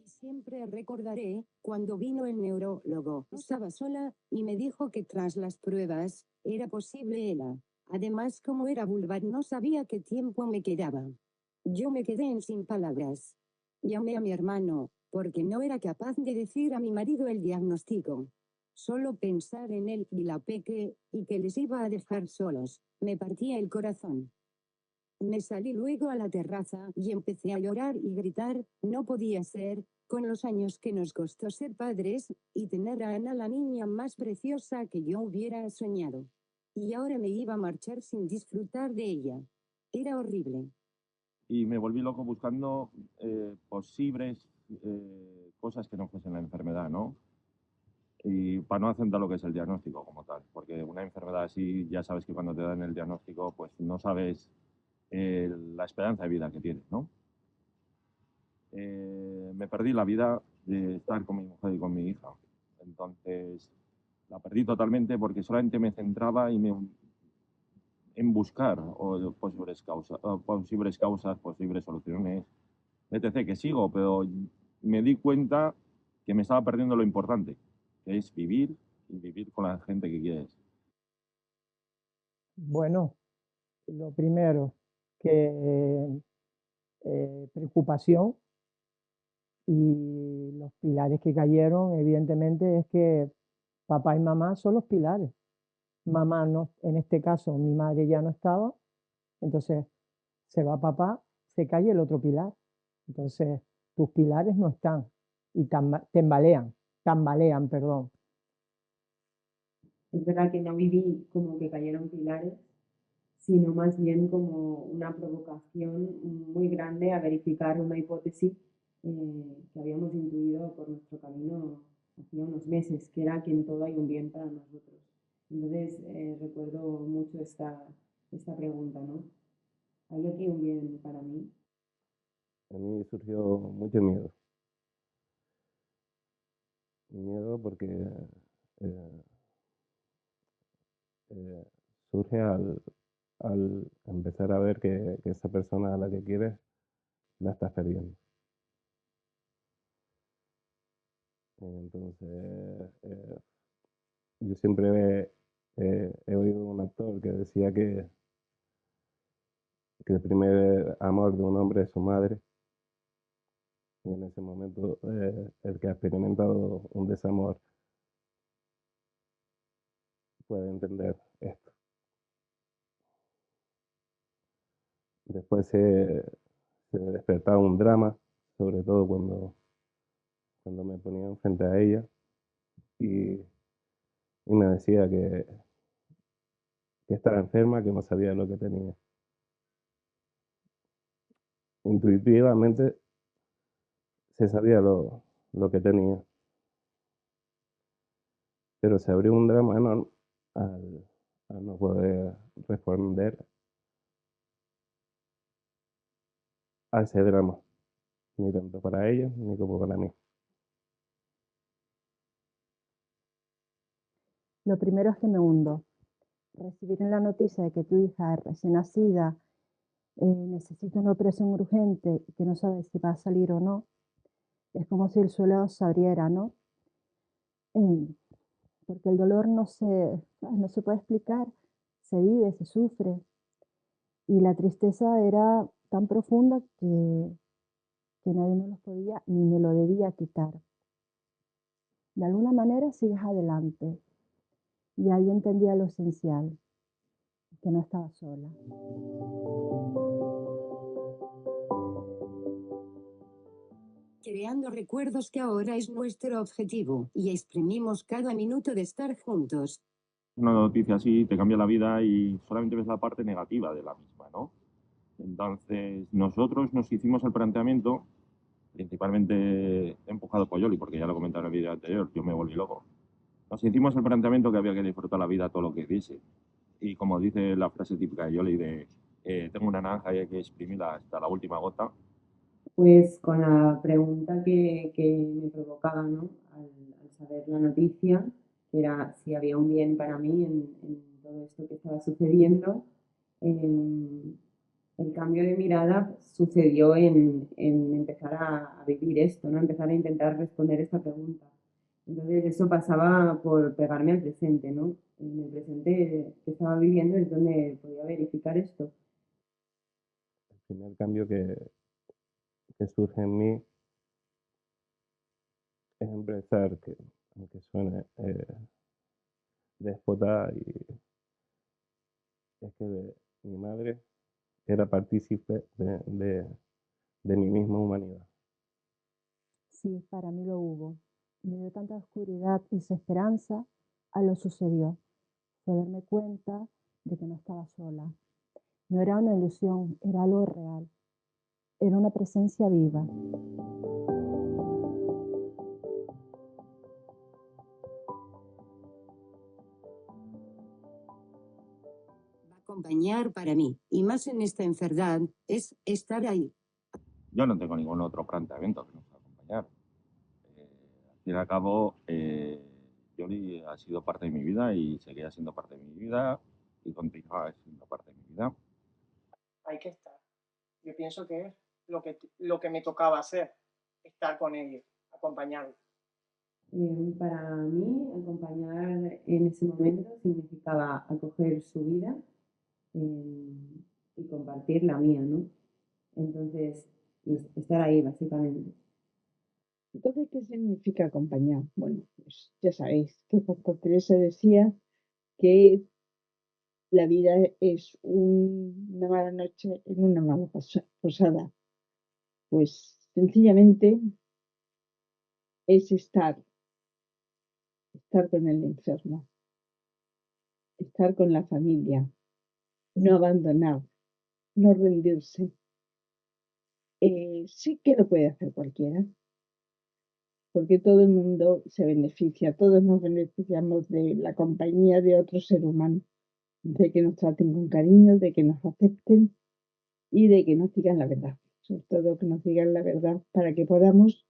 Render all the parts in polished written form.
Siempre recordaré cuando vino el neurólogo. Estaba sola y me dijo que tras las pruebas era posible ELA. Además, como era vulvar, no sabía qué tiempo me quedaba. Yo me quedé sin palabras. Llamé a mi hermano, porque no era capaz de decir a mi marido el diagnóstico. Solo pensar en él y la peque, y que les iba a dejar solos, me partía el corazón. Me salí luego a la terraza y empecé a llorar y gritar, no podía ser, con los años que nos costó ser padres, y tener a Ana, la niña más preciosa que yo hubiera soñado. Y ahora me iba a marchar sin disfrutar de ella. Era horrible. Y me volví loco buscando posibles cosas que no fuesen la enfermedad, ¿no? Y para no acentar lo que es el diagnóstico como tal, porque una enfermedad así, ya sabes que cuando te dan el diagnóstico, pues no sabes la esperanza de vida que tienes, ¿no? Me perdí la vida de estar con mi mujer y con mi hija. Entonces, la perdí totalmente porque solamente me centraba en buscar posibles causas, posibles soluciones, etc. Que sigo, pero me di cuenta que me estaba perdiendo lo importante, que es vivir y vivir con la gente que quieres. Bueno, lo primero, que preocupación, y los pilares que cayeron, evidentemente, es que papá y mamá son los pilares. Mamá no, en este caso mi madre ya no estaba, entonces se va papá, se cae el otro pilar. Entonces tus pilares no están y tambalean, perdón. Es verdad que no viví como que cayeron pilares, sino más bien como una provocación muy grande a verificar una hipótesis que habíamos intuido por nuestro camino hacía unos meses, que era que en todo hay un bien para nosotros. Entonces recuerdo mucho esta pregunta, ¿no? ¿Hay aquí un bien para mí? A mí surgió mucho miedo. Miedo porque surge al empezar a ver que esa persona a la que quieres la estás perdiendo. Entonces, yo siempre he oído un actor que decía que el primer amor de un hombre es su madre, y en ese momento el que ha experimentado un desamor puede entender esto. Después se despertaba un drama, sobre todo cuando me ponía frente a ella y me decía que estaba enferma, que no sabía lo que tenía. Intuitivamente se sabía lo que tenía, pero se abrió un drama enorme al no poder responder a ese drama, ni tanto para ella ni como para mí. Lo primero es que me hundo. Recibir la noticia de que tu hija recién nacida necesita una operación urgente y que no sabes si va a salir o no, es como si el suelo se abriera, ¿no? Eh, Porque el dolor no se puede explicar, se vive, se sufre. Y la tristeza era tan profunda que nadie me lo podía ni me lo debía quitar. De alguna manera sigues adelante. Y ahí entendía lo esencial, que no estaba sola. Creando recuerdos que ahora es nuestro objetivo y exprimimos cada minuto de estar juntos. Una noticia así te cambia la vida y solamente ves la parte negativa de la misma, ¿no? Entonces, nosotros nos hicimos el planteamiento, principalmente empujado por Yoli, porque ya lo comenté en el vídeo anterior, yo me volví loco. Nos hicimos el planteamiento que había que disfrutar la vida todo lo que diese. Y como dice la frase típica de Yoli de tengo una naranja y hay que exprimirla hasta la última gota. Pues con la pregunta que me provocaba, ¿no? Al saber la noticia, que era si había un bien para mí en todo esto que estaba sucediendo, el cambio de mirada sucedió en empezar a vivir esto, ¿no? Empezar a intentar responder esta pregunta. Entonces eso pasaba por pegarme al presente, ¿no? En el presente que estaba viviendo es donde podía verificar esto. El primer cambio que surge en mí es empezar, que, aunque suene déspota, y es que mi madre era partícipe de mi misma humanidad. Sí, para mí lo hubo. Me dio tanta oscuridad y desesperanza a lo sucedió. Fue darme cuenta de que no estaba sola. No era una ilusión, era algo real. Era una presencia viva. Acompañar para mí, y más en esta enfermedad, es estar ahí. Yo no tengo ningún otro planteamiento que nos pueda acompañar. Al fin y al cabo, Yoli ha sido parte de mi vida y seguirá siendo parte de mi vida y continuará siendo parte de mi vida. Hay que estar. Yo pienso que es lo que me tocaba hacer, estar con ellos, acompañarlos. Para mí, acompañar en ese momento significaba acoger su vida y compartir la mía, ¿no? Entonces, estar ahí, básicamente. Entonces, ¿qué significa acompañar? Bueno, pues ya sabéis que Santa Teresa decía que la vida es una mala noche en una mala posada. Pues sencillamente es estar con el enfermo, estar con la familia, no abandonar, no rendirse. Sí que lo puede hacer cualquiera, porque todo el mundo se beneficia, todos nos beneficiamos de la compañía de otro ser humano, de que nos traten con cariño, de que nos acepten y de que nos digan la verdad, sobre todo que nos digan la verdad para que podamos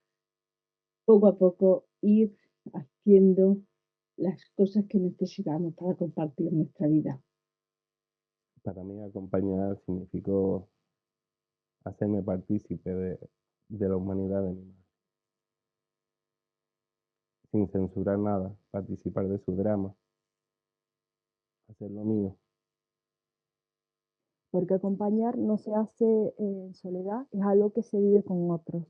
poco a poco ir haciendo las cosas que necesitamos para compartir nuestra vida. Para mí acompañar significó hacerme partícipe de la humanidad de mi madre. Sin censurar nada, participar de su drama, hacer lo mío. Porque acompañar no se hace en soledad, es algo que se vive con otros.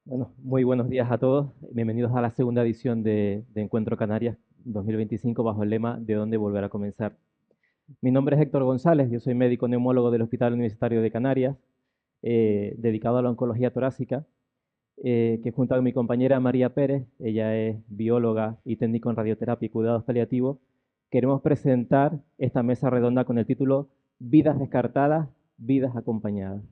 Bueno, muy buenos días a todos. Bienvenidos a la segunda edición de Encuentro Canarias 2025 bajo el lema ¿De dónde volver a comenzar? Mi nombre es Héctor González, yo soy médico neumólogo del Hospital Universitario de Canarias, dedicado a la oncología torácica, que junto a mi compañera María Pérez, ella es bióloga y técnico en radioterapia y cuidados paliativos, queremos presentar esta mesa redonda con el título Vidas descartadas, vidas acompañadas.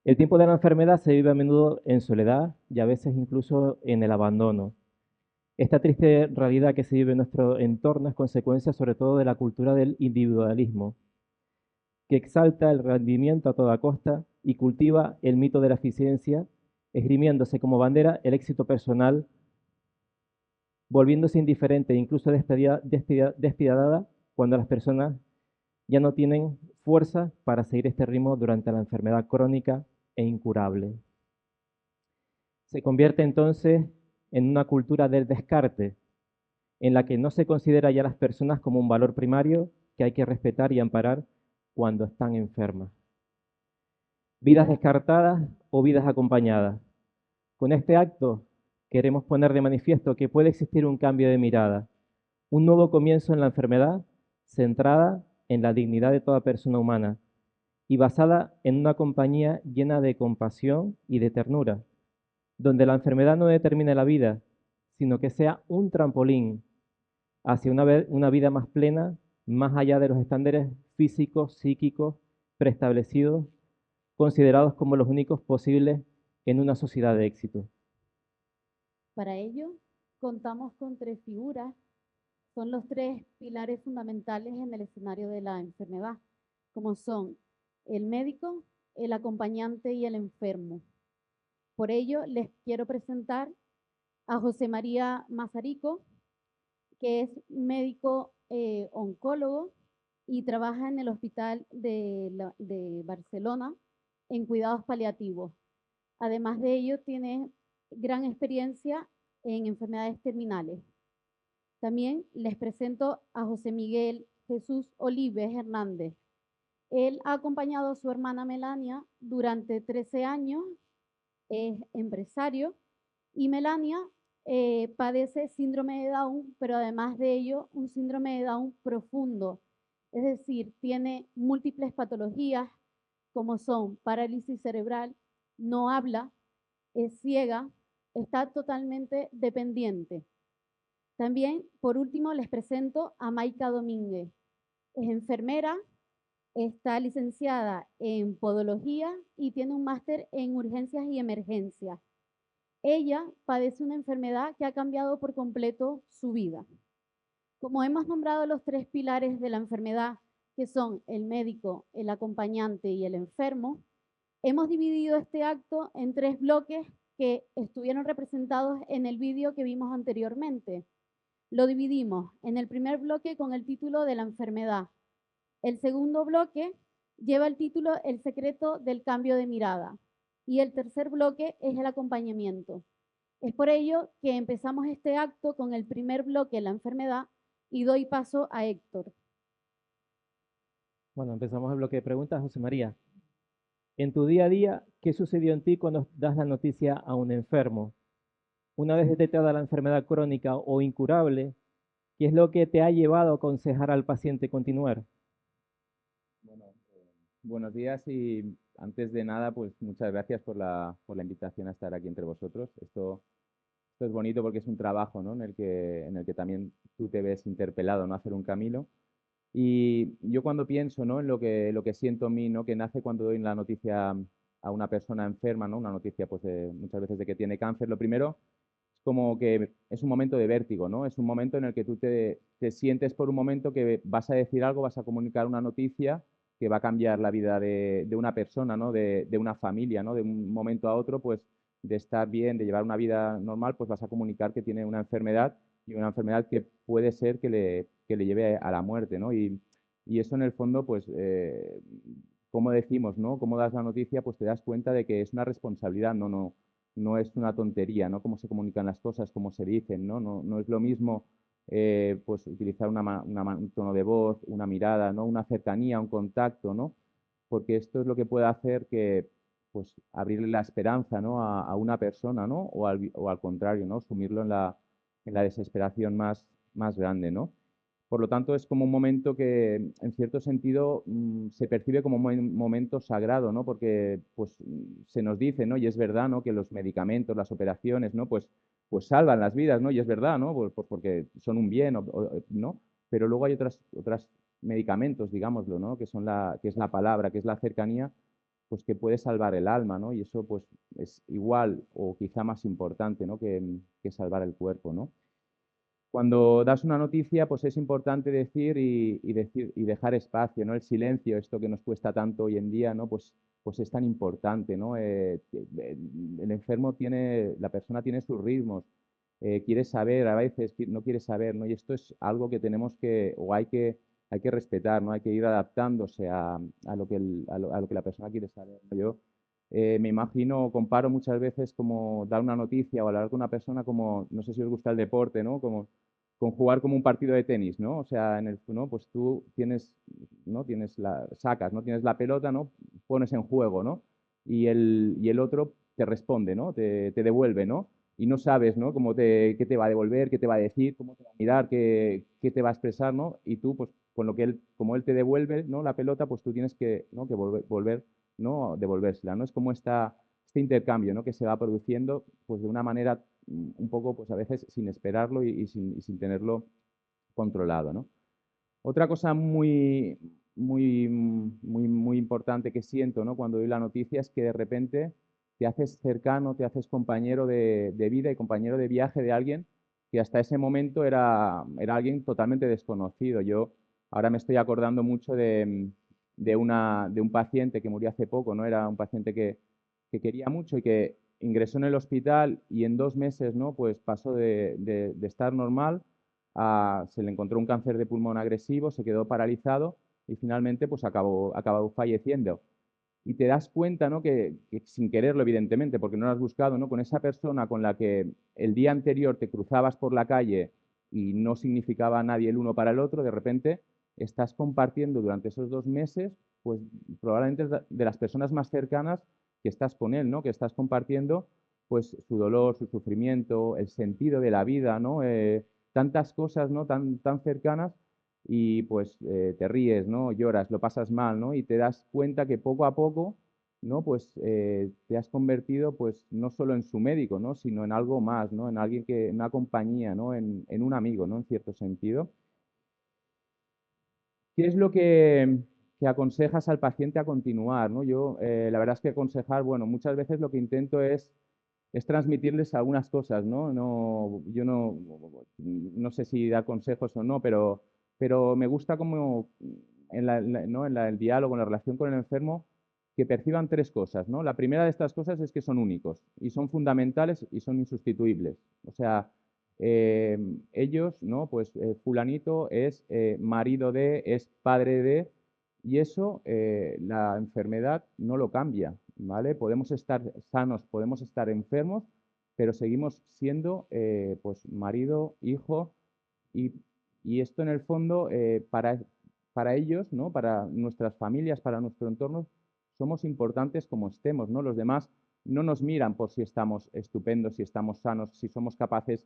El tiempo de la enfermedad se vive a menudo en soledad y a veces incluso en el abandono. Esta triste realidad que se vive en nuestro entorno es consecuencia sobre todo de la cultura del individualismo, que exalta el rendimiento a toda costa y cultiva el mito de la eficiencia, esgrimiéndose como bandera el éxito personal, volviéndose indiferente e incluso despiadada cuando las personas ya no tienen fuerza para seguir este ritmo durante la enfermedad crónica e incurable. Se convierte entonces en una cultura del descarte, en la que no se considera ya a las personas como un valor primario que hay que respetar y amparar cuando están enfermas. Vidas descartadas o vidas acompañadas. Con este acto queremos poner de manifiesto que puede existir un cambio de mirada, un nuevo comienzo en la enfermedad centrada en la dignidad de toda persona humana y basada en una compañía llena de compasión y de ternura, donde la enfermedad no determine la vida, sino que sea un trampolín hacia una vida más plena, más allá de los estándares físicos, psíquicos, preestablecidos, considerados como los únicos posibles en una sociedad de éxito. Para ello, contamos con 3 figuras. Son los 3 pilares fundamentales en el escenario de la enfermedad, como son el médico, el acompañante y el enfermo. Por ello, les quiero presentar a José María Mazarico, que es médico oncólogo y trabaja en el Hospital de Barcelona en cuidados paliativos. Además de ello, tiene gran experiencia en enfermedades terminales. También les presento a José Miguel Jesús Olives Hernández. Él ha acompañado a su hermana Melania durante 13 años, es empresario, y Melania padece síndrome de Down, pero además de ello, un síndrome de Down profundo. Es decir, tiene múltiples patologías, como son parálisis cerebral, no habla, es ciega, está totalmente dependiente. También, por último, les presento a Maika Domínguez. Es enfermera, está licenciada en podología y tiene un máster en urgencias y emergencias. Ella padece una enfermedad que ha cambiado por completo su vida. Como hemos nombrado los 3 pilares de la enfermedad, que son el médico, el acompañante y el enfermo, hemos dividido este acto en 3 bloques que estuvieron representados en el vídeo que vimos anteriormente. Lo dividimos en el primer bloque con el título de la enfermedad. El segundo bloque lleva el título El secreto del cambio de mirada. Y el tercer bloque es el acompañamiento. Es por ello que empezamos este acto con el primer bloque, la enfermedad, y doy paso a Héctor. Bueno, empezamos el bloque de preguntas, José María. En tu día a día, ¿qué sucedió en ti cuando das la noticia a un enfermo? Una vez detectada la enfermedad crónica o incurable, ¿qué es lo que te ha llevado a aconsejar al paciente continuar? Bueno, buenos días y antes de nada, pues muchas gracias por la invitación a estar aquí entre vosotros. Esto es bonito porque es un trabajo, ¿no? en el que también tú te ves interpelado, ¿no? A hacer un camino. Y yo cuando pienso, ¿no? En lo que siento en mí, ¿no? Que nace cuando doy la noticia a una persona enferma, ¿no? Una noticia pues muchas veces de que tiene cáncer, lo primero es como que es un momento de vértigo, ¿no? Es un momento en el que tú te sientes por un momento que vas a decir algo, vas a comunicar una noticia que va a cambiar la vida de una persona, ¿no? De una familia, ¿no? De un momento a otro, pues de estar bien, de llevar una vida normal, pues vas a comunicar que tiene una enfermedad y una enfermedad que puede ser que le lleve a la muerte, ¿no? Y eso en el fondo, pues, como decimos, ¿no? Como das la noticia, pues te das cuenta de que es una responsabilidad, no es una tontería, ¿no? Cómo se comunican las cosas, cómo se dicen, ¿no? No es lo mismo pues utilizar un tono de voz, una mirada, ¿no? Una cercanía, un contacto, ¿no? Porque esto es lo que puede hacer que, pues, abrirle la esperanza, ¿no? a una persona, ¿no? O al contrario, ¿no? Sumirlo en la desesperación más grande, ¿no? Por lo tanto, es como un momento que, en cierto sentido, se percibe como un momento sagrado, ¿no? Porque pues, se nos dice, ¿no? Y es verdad, ¿no? Que los medicamentos, las operaciones, ¿no? Pues salvan las vidas, ¿no? Y es verdad, ¿no? Pues porque son un bien, ¿no? Pero luego hay otros medicamentos, digámoslo, ¿no? Que es la palabra, que es la cercanía, pues que puede salvar el alma, ¿no? Y eso pues es igual o quizá más importante, ¿no? que salvar el cuerpo, ¿no? Cuando das una noticia, pues es importante decir y dejar espacio, ¿no? El silencio, esto que nos cuesta tanto hoy en día, ¿no? Pues es tan importante, ¿no? El enfermo tiene, la persona tiene sus ritmos, quiere saber, a veces no quiere saber, ¿no? Y esto es algo que tenemos que, o hay que respetar, ¿no? Hay que ir adaptándose a lo que a lo que la persona quiere saber, ¿no? Yo me imagino, comparo muchas veces como dar una noticia o hablar con una persona como, no sé si os gusta el deporte, ¿no? Como con jugar como un partido de tenis, ¿no? O sea, ¿no? Pues tú tienes, ¿no? Sacas, ¿no? Tienes la pelota, ¿no? Pones en juego, ¿no? Y el otro te responde, ¿no? Te devuelve, ¿no? Y no sabes, ¿no? Qué te va a devolver, qué te va a decir, cómo te va a mirar, qué te va a expresar, ¿no? Y tú, pues, con lo que como él te devuelve, ¿no? La pelota, pues tú tienes que, ¿no? Que volver, ¿no? Devolvérsela, ¿no? Es como este intercambio, ¿no? Que se va produciendo, pues, de una manera un poco, pues, a veces sin esperarlo y sin tenerlo controlado, ¿no? Otra cosa muy importante que siento, ¿no? Cuando doy la noticia es que de repente te haces cercano, te haces compañero de vida y compañero de viaje de alguien que hasta ese momento era alguien totalmente desconocido. Yo ahora me estoy acordando mucho de un paciente que murió hace poco, ¿no? Era un paciente que quería mucho y que ingresó en el hospital y en 2 meses, ¿no? Pues pasó de estar normal se le encontró un cáncer de pulmón agresivo, se quedó paralizado y finalmente pues acabó falleciendo. Y te das cuenta, ¿no? Que sin quererlo, evidentemente, porque no lo has buscado, ¿no? Con esa persona con la que el día anterior te cruzabas por la calle y no significaba nadie el uno para el otro, de repente estás compartiendo durante esos 2 meses, pues probablemente es de las personas más cercanas que estás con él, ¿no? Que estás compartiendo pues su dolor, su sufrimiento, el sentido de la vida, ¿no? Tantas cosas, ¿no? Tan cercanas y pues te ríes, ¿no? Lloras, lo pasas mal, ¿no? Y te das cuenta que poco a poco, ¿no? Pues te has convertido, pues, no solo en su médico, ¿no? Sino en algo más, ¿no? En alguien en una compañía, ¿no? En un amigo, ¿no? En cierto sentido. ¿Qué es lo que aconsejas al paciente a continuar, ¿no? Yo, la verdad es que aconsejar, bueno, muchas veces lo que intento es transmitirles algunas cosas, ¿no? Yo no sé si dar consejos o no, pero me gusta como ¿no? El diálogo, en la relación con el enfermo, que perciban 3 cosas, ¿no? La primera de estas cosas es que son únicos y son fundamentales y son insustituibles. O sea, ellos, ¿no? Pues fulanito es marido de, es padre de, y eso la enfermedad no lo cambia, ¿vale? Podemos estar sanos, podemos estar enfermos, pero seguimos siendo pues marido, hijo, y, y esto en el fondo para ellos, ¿no? Para nuestras familias, para nuestro entorno, somos importantes como estemos, ¿no? Los demás no nos miran por si estamos estupendos, si estamos sanos, si somos capaces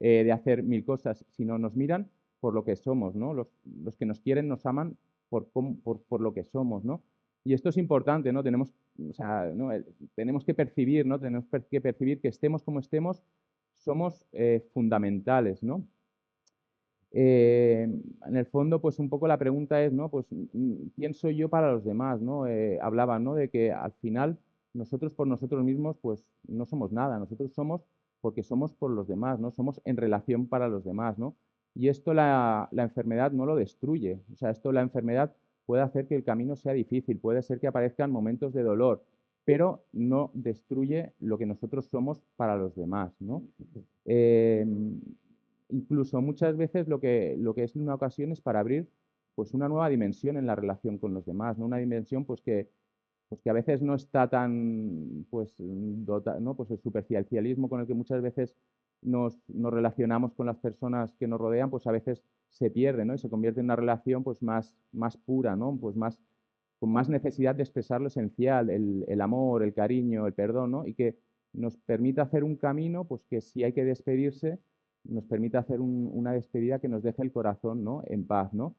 de hacer 1000 cosas, sino nos miran por lo que somos, ¿no? Los que nos quieren nos aman por lo que somos, ¿no? Y esto es importante, ¿no? O sea, ¿no? Tenemos que percibir, ¿no? Tenemos que percibir que estemos como estemos, somos fundamentales, ¿no? En el fondo, pues un poco la pregunta es, ¿no? Pues, ¿quién soy yo para los demás, ¿no? Hablaban, ¿no? De que al final nosotros por nosotros mismos, pues no somos nada. Nosotros somos porque somos por los demás, ¿no? Somos en relación para los demás, ¿no? Y esto la enfermedad no lo destruye. O sea, esto la enfermedad puede hacer que el camino sea difícil, puede ser que aparezcan momentos de dolor, pero no destruye lo que nosotros somos para los demás, ¿no? Incluso muchas veces lo que es una ocasión es para abrir pues una nueva dimensión en la relación con los demás, ¿no? Una dimensión pues que a veces no está tan pues ¿no? Pues el superficialismo con el que muchas veces nos relacionamos con las personas que nos rodean, pues a veces se pierde, ¿no? Y se convierte en una relación pues más pura, ¿no? Pues con más necesidad de expresar lo esencial, el amor, el cariño, el perdón, ¿no? Y que nos permita hacer un camino, pues que si hay que despedirse, nos permita hacer una despedida que nos deje el corazón, ¿no? En paz, ¿no?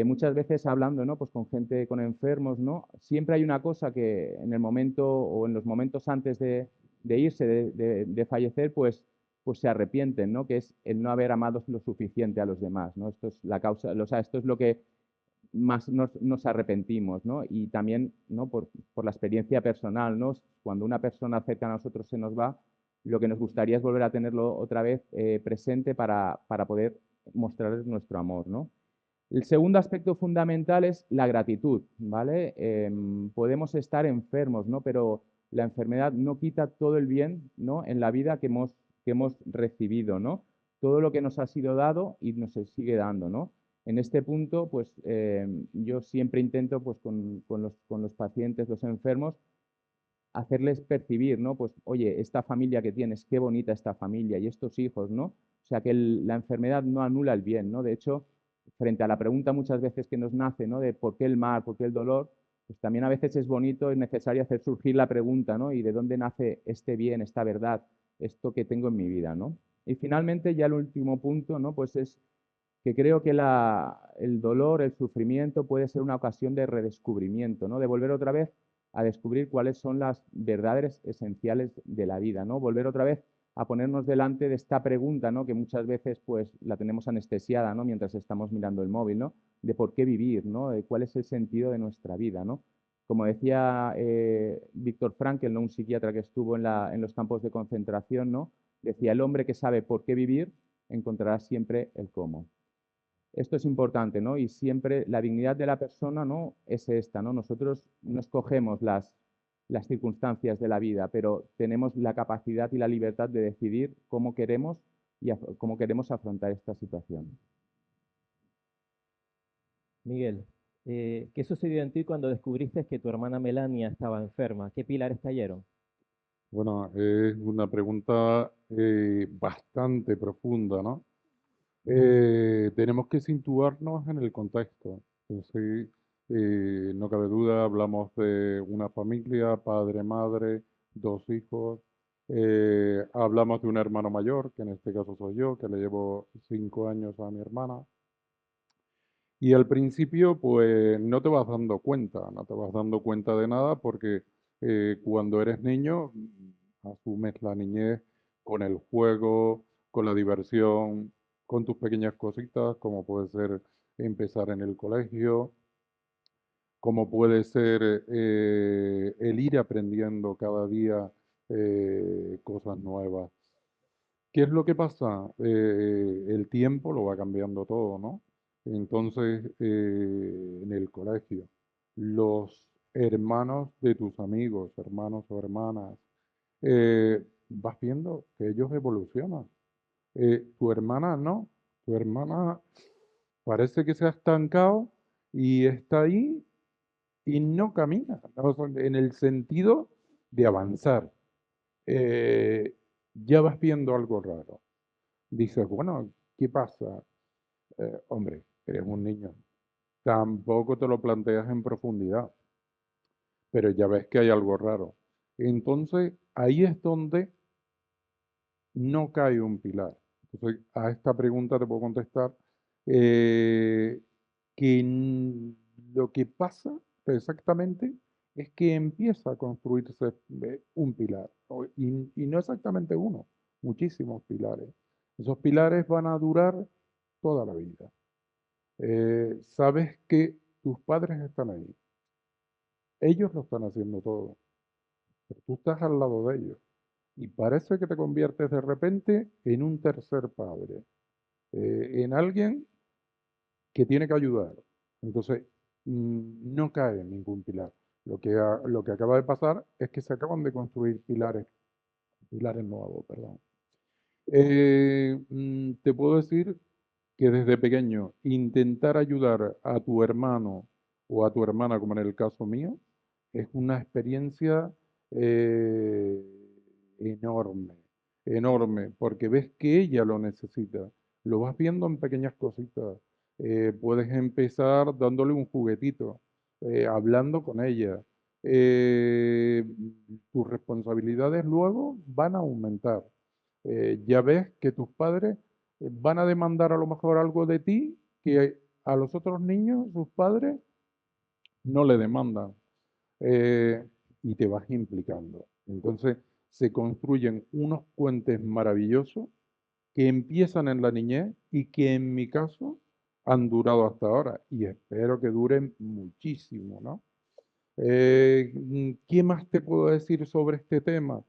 Muchas veces hablando, ¿no? Pues con gente, con enfermos, ¿no? Siempre hay una cosa que en el momento o en los momentos antes de irse, de fallecer, pues se arrepienten, ¿no? Que es el no haber amado lo suficiente a los demás, ¿no? Esto es la causa, o sea, esto es lo que más nos arrepentimos, ¿no? Y también, ¿no? por la experiencia personal, ¿no? Cuando una persona cerca a nosotros se nos va, lo que nos gustaría es volver a tenerlo otra vez presente para poder mostrarles nuestro amor, ¿no? El segundo aspecto fundamental es la gratitud, ¿vale? Podemos estar enfermos, ¿no? Pero la enfermedad no quita todo el bien, ¿no? En la vida que hemos recibido, ¿no? Todo lo que nos ha sido dado y nos sigue dando, ¿no? En este punto, pues yo siempre intento, pues con los pacientes, los enfermos, hacerles percibir, ¿no? Pues, oye, esta familia que tienes, qué bonita esta familia y estos hijos, ¿no? O sea, que la enfermedad no anula el bien, ¿no? De hecho, frente a la pregunta muchas veces que nos nace, ¿no? De por qué el mal, por qué el dolor, pues también a veces es bonito, es necesario hacer surgir la pregunta, ¿no? Y de dónde nace este bien, esta verdad, esto que tengo en mi vida, ¿no? Y finalmente, ya el último punto, ¿no? Pues es que creo que el dolor, el sufrimiento puede ser una ocasión de redescubrimiento, ¿no? De volver otra vez a descubrir cuáles son las verdades esenciales de la vida, ¿no? Volver otra vez a ponernos delante de esta pregunta, ¿no? Que muchas veces pues la tenemos anestesiada, ¿no? Mientras estamos mirando el móvil, ¿no? De por qué vivir, ¿no? De cuál es el sentido de nuestra vida, ¿no? Como decía Viktor Frankl, ¿no? Un psiquiatra que estuvo en los campos de concentración, ¿no? Decía, el hombre que sabe por qué vivir encontrará siempre el cómo. Esto es importante, ¿no? Y siempre la dignidad de la persona, ¿no? Es esta, ¿no? Nosotros no escogemos las circunstancias de la vida, pero tenemos la capacidad y la libertad de decidir cómo queremos cómo queremos afrontar esta situación. Miguel, ¿qué sucedió en ti cuando descubriste que tu hermana Melania estaba enferma? ¿Qué pilares cayeron? Bueno, es una pregunta bastante profunda, ¿no? Tenemos que situarnos en el contexto. Entonces, no cabe duda, hablamos de una familia, padre, madre, dos hijos. Hablamos de un hermano mayor, que en este caso soy yo, que le llevo 5 años a mi hermana. Y al principio, pues no te vas dando cuenta, no te vas dando cuenta de nada porque cuando eres niño, asumes la niñez con el juego, con la diversión, con tus pequeñas cositas, como puede ser empezar en el colegio, como puede ser el ir aprendiendo cada día cosas nuevas. ¿Qué es lo que pasa? El tiempo lo va cambiando todo, ¿no? Entonces, en el colegio, los hermanos de tus amigos, hermanos o hermanas, vas viendo que ellos evolucionan. Tu hermana no, tu hermana parece que se ha estancado y está ahí y no camina, ¿no? O sea, en el sentido de avanzar. Ya vas viendo algo raro. Dices, bueno, ¿qué pasa? Hombre, eres un niño. Tampoco te lo planteas en profundidad, pero ya ves que hay algo raro. Entonces, ahí es donde no cae un pilar. Entonces, a esta pregunta te puedo contestar que lo que pasa exactamente es que empieza a construirse un pilar, y no exactamente uno, muchísimos pilares. Esos pilares van a durar toda la vida. Sabes que tus padres están ahí. Ellos lo están haciendo todo, pero tú estás al lado de ellos. Y parece que te conviertes de repente en un tercer padre, en alguien que tiene que ayudar. Entonces, no cae en ningún pilar. Lo que acaba de pasar es que se acaban de construir pilares nuevos, perdón. Te puedo decir que desde pequeño intentar ayudar a tu hermano o a tu hermana, como en el caso mío, es una experiencia enorme, enorme, porque ves que ella lo necesita. Lo vas viendo en pequeñas cositas. Puedes empezar dándole un juguetito, hablando con ella. Tus responsabilidades luego van a aumentar. Ya ves que tus padres van a demandar a lo mejor algo de ti que a los otros niños, sus padres, no le demandan. Y te vas implicando. Entonces se construyen unos puentes maravillosos que empiezan en la niñez y que en mi caso han durado hasta ahora y espero que duren muchísimo, ¿no? ¿Qué más te puedo decir sobre este tema?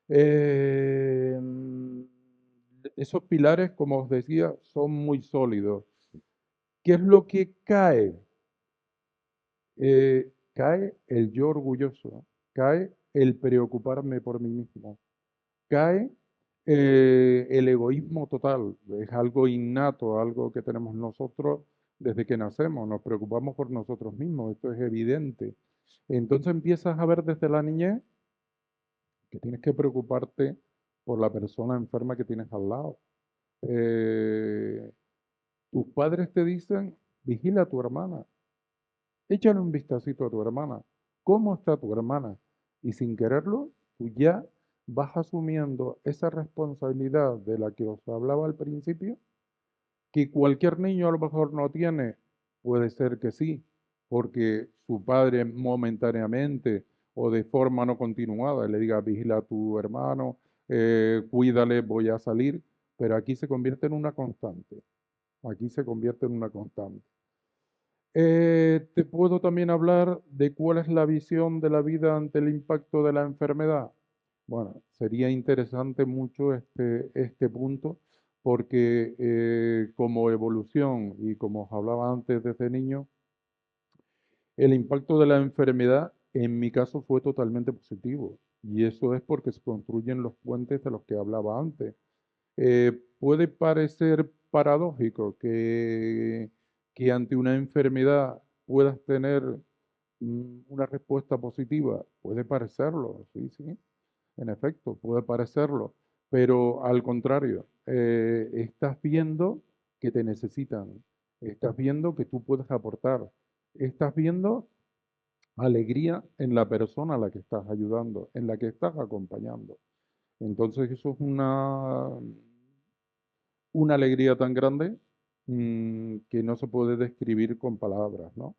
Eh, Esos pilares, como os decía, son muy sólidos. ¿Qué es lo que cae? Cae el yo orgulloso, cae el preocuparme por mí mismo, cae el egoísmo total, es algo innato, algo que tenemos nosotros desde que nacemos, nos preocupamos por nosotros mismos, esto es evidente. Entonces empiezas a ver desde la niñez que tienes que preocuparte por la persona enferma que tienes al lado. Eh, Tus padres te dicen, vigila a tu hermana, échale un vistacito a tu hermana. ¿Cómo está tu hermana? Y sin quererlo, tú ya vas asumiendo esa responsabilidad de la que os hablaba al principio, que cualquier niño a lo mejor no tiene. Puede ser que sí, porque su padre momentáneamente o de forma no continuada le diga, vigila a tu hermano, cuídale, voy a salir, pero aquí se convierte en una constante. Aquí se convierte en una constante. Te puedo también hablar de cuál es la visión de la vida ante el impacto de la enfermedad. Bueno, sería interesante mucho este punto porque como evolución y como os hablaba antes desde niño, el impacto de la enfermedad en mi caso fue totalmente positivo y eso es porque se construyen los puentes de los que hablaba antes. Puede parecer paradójico que ante una enfermedad puedas tener una respuesta positiva. Puede parecerlo, sí, sí, en efecto, puede parecerlo, pero al contrario, estás viendo que te necesitan, estás viendo que tú puedes aportar, estás viendo alegría en la persona a la que estás ayudando, en la que estás acompañando. Entonces eso es una alegría tan grande que no se puede describir con palabras, ¿no?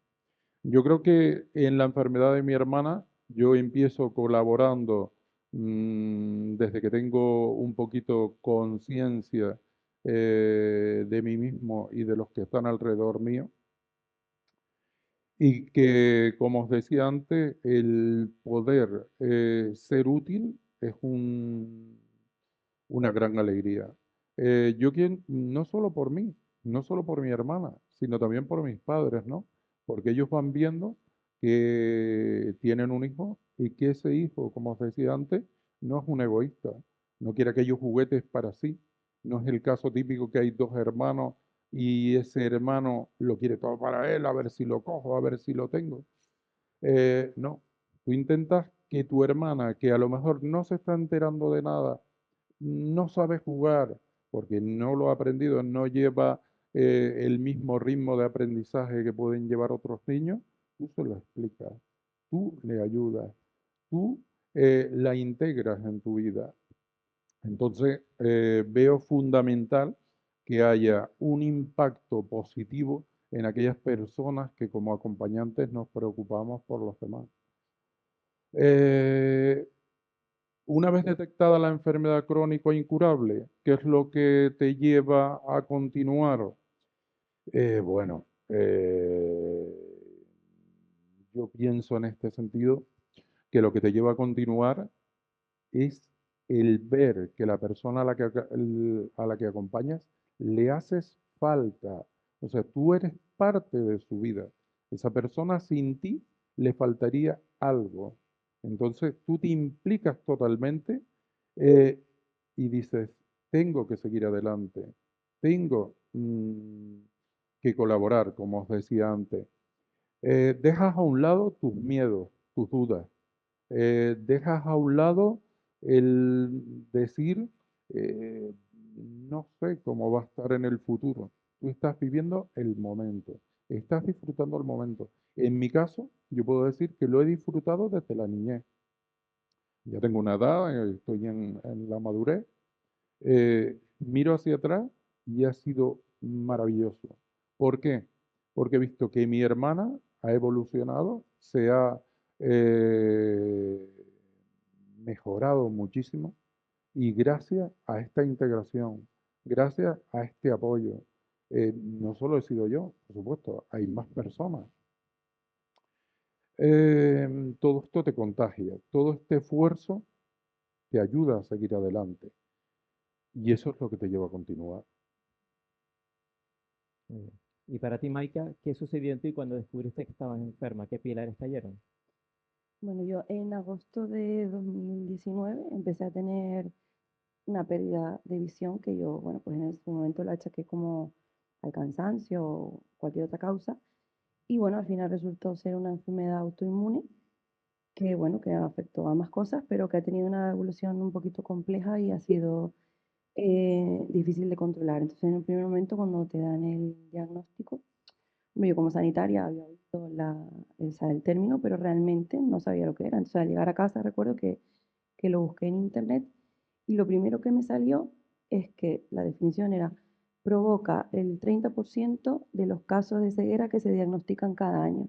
Yo creo que en la enfermedad de mi hermana, yo empiezo colaborando desde que tengo un poquito conciencia de mí mismo y de los que están alrededor mío. Y que, como os decía antes, el poder ser útil es una gran alegría. No solo por mí, no solo por mi hermana, sino también por mis padres, ¿no? Porque ellos van viendo que tienen un hijo y que ese hijo, como os decía antes, no es un egoísta, no quiere aquellos juguetes para sí. No es el caso típico que hay dos hermanos y ese hermano lo quiere todo para él, a ver si lo cojo, a ver si lo tengo. No, tú intentas que tu hermana, que a lo mejor no se está enterando de nada, no sabe jugar porque no lo ha aprendido, no lleva el mismo ritmo de aprendizaje que pueden llevar otros niños, tú se lo explicas, tú le ayudas, tú la integras en tu vida. Entonces, veo fundamental que haya un impacto positivo en aquellas personas que como acompañantes nos preocupamos por los demás. Una vez detectada la enfermedad crónica incurable, ¿qué es lo que te lleva a continuar? Bueno, yo pienso en este sentido que lo que te lleva a continuar es el ver que la persona a la que acompañas le haces falta. O sea, tú eres parte de su vida. Esa persona sin ti le faltaría algo. Entonces tú te implicas totalmente eh, y dices, tengo que seguir adelante, tengo que colaborar, como os decía antes. Dejas a un lado tus miedos, tus dudas, dejas a un lado el decir, eh, no sé cómo va a estar en el futuro. Tú estás viviendo el momento, estás disfrutando el momento. En mi caso, yo puedo decir que lo he disfrutado desde la niñez. Ya tengo una edad, estoy en la madurez. Miro hacia atrás y ha sido maravilloso. ¿Por qué? Porque he visto que mi hermana ha evolucionado, se ha eh, mejorado muchísimo y gracias a esta integración, gracias a este apoyo, No solo he sido yo, por supuesto, hay más personas. Todo esto te contagia, todo este esfuerzo te ayuda a seguir adelante. Y eso es lo que te lleva a continuar. Muy bien. Y para ti, Maika, ¿qué sucedió en ti cuando descubriste que estabas enferma? ¿Qué pilares cayeron? Bueno, yo en agosto de 2019 empecé a tener una pérdida de visión que yo, bueno, pues en ese momento la achaqué como al cansancio o cualquier otra causa. Y bueno, al final resultó ser una enfermedad autoinmune que, bueno, que afectó a más cosas, pero que ha tenido una evolución un poquito compleja y ha sido difícil de controlar. Entonces, en un primer momento, cuando te dan el diagnóstico, bueno, yo como sanitaria había oído el término, pero realmente no sabía lo que era. Entonces, al llegar a casa, recuerdo que lo busqué en internet y lo primero que me salió es que la definición era provoca el 30% de los casos de ceguera que se diagnostican cada año.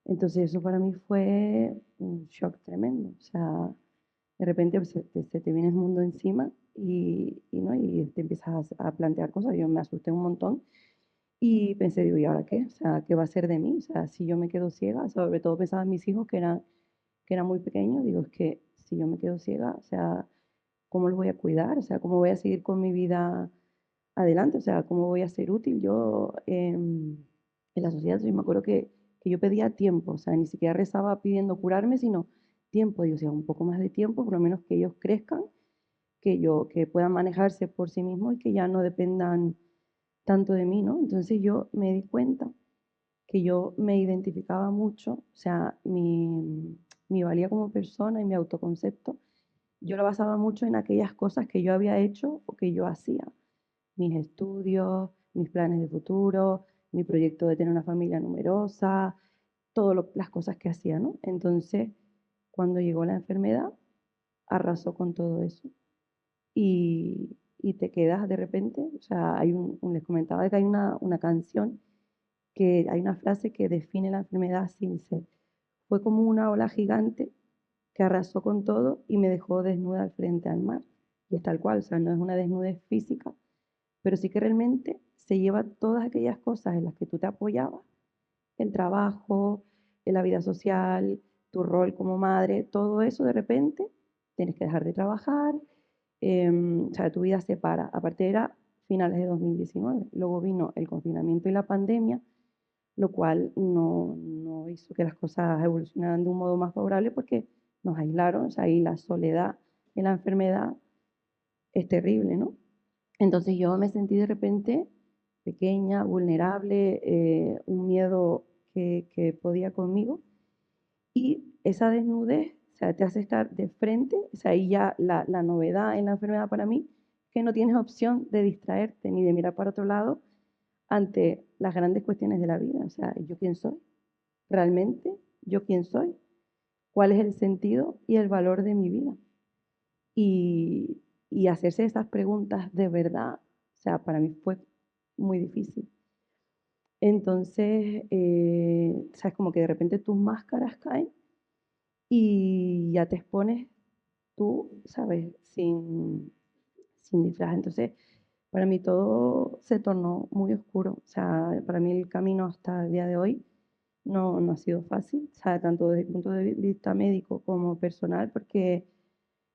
Entonces eso para mí fue un shock tremendo. O sea, de repente pues, se te viene el mundo encima ¿no? Y te empiezas a plantear cosas. Yo me asusté un montón y pensé, digo, ¿y ahora qué? O sea, ¿qué va a ser de mí? O sea, si yo me quedo ciega, sobre todo pensaba en mis hijos que eran muy pequeños, digo, es que si yo me quedo ciega, o sea, ¿cómo los voy a cuidar? O sea, ¿cómo voy a seguir con mi vida adelante? O sea, ¿cómo voy a ser útil yo en la sociedad? Yo me acuerdo que yo pedía tiempo, o sea, ni siquiera rezaba pidiendo curarme, sino tiempo, yo, o sea, un poco más de tiempo, por lo menos que ellos crezcan, que puedan manejarse por sí mismos y que ya no dependan tanto de mí, ¿no? Entonces yo me di cuenta que yo me identificaba mucho, o sea, mi valía como persona y mi autoconcepto, yo lo basaba mucho en aquellas cosas que yo había hecho o que yo hacía, mis estudios, mis planes de futuro, mi proyecto de tener una familia numerosa, todas las cosas que hacía, ¿no? Entonces, cuando llegó la enfermedad, arrasó con todo eso. Y te quedas de repente, o sea, les comentaba que hay una canción, que hay una frase que define la enfermedad así, dice, fue como una ola gigante que arrasó con todo y me dejó desnuda al frente al mar. Y es tal cual, o sea, no es una desnudez física, pero sí que realmente se lleva todas aquellas cosas en las que tú te apoyabas, el trabajo, la vida social, tu rol como madre, todo eso de repente tienes que dejar de trabajar, o sea, tu vida se para. Aparte era finales de 2019, luego vino el confinamiento y la pandemia, lo cual no hizo que las cosas evolucionaran de un modo más favorable porque nos aislaron, o sea, ahí la soledad en la enfermedad es terrible, ¿no? Entonces yo me sentí de repente pequeña, vulnerable, un miedo que podía conmigo y esa desnudez, o sea, te hace estar de frente, o sea, ahí ya la novedad en la enfermedad para mí, que no tienes opción de distraerte ni de mirar para otro lado ante las grandes cuestiones de la vida, o sea, ¿yo quién soy? ¿Realmente yo quién soy? ¿Cuál es el sentido y el valor de mi vida? Y hacerse esas preguntas de verdad, o sea, para mí fue muy difícil. Entonces, sabes, como que de repente tus máscaras caen y ya te expones tú, sabes, sin disfraz. Entonces, para mí todo se tornó muy oscuro. O sea, para mí el camino hasta el día de hoy no ha sido fácil, o sea, tanto desde el punto de vista médico como personal, porque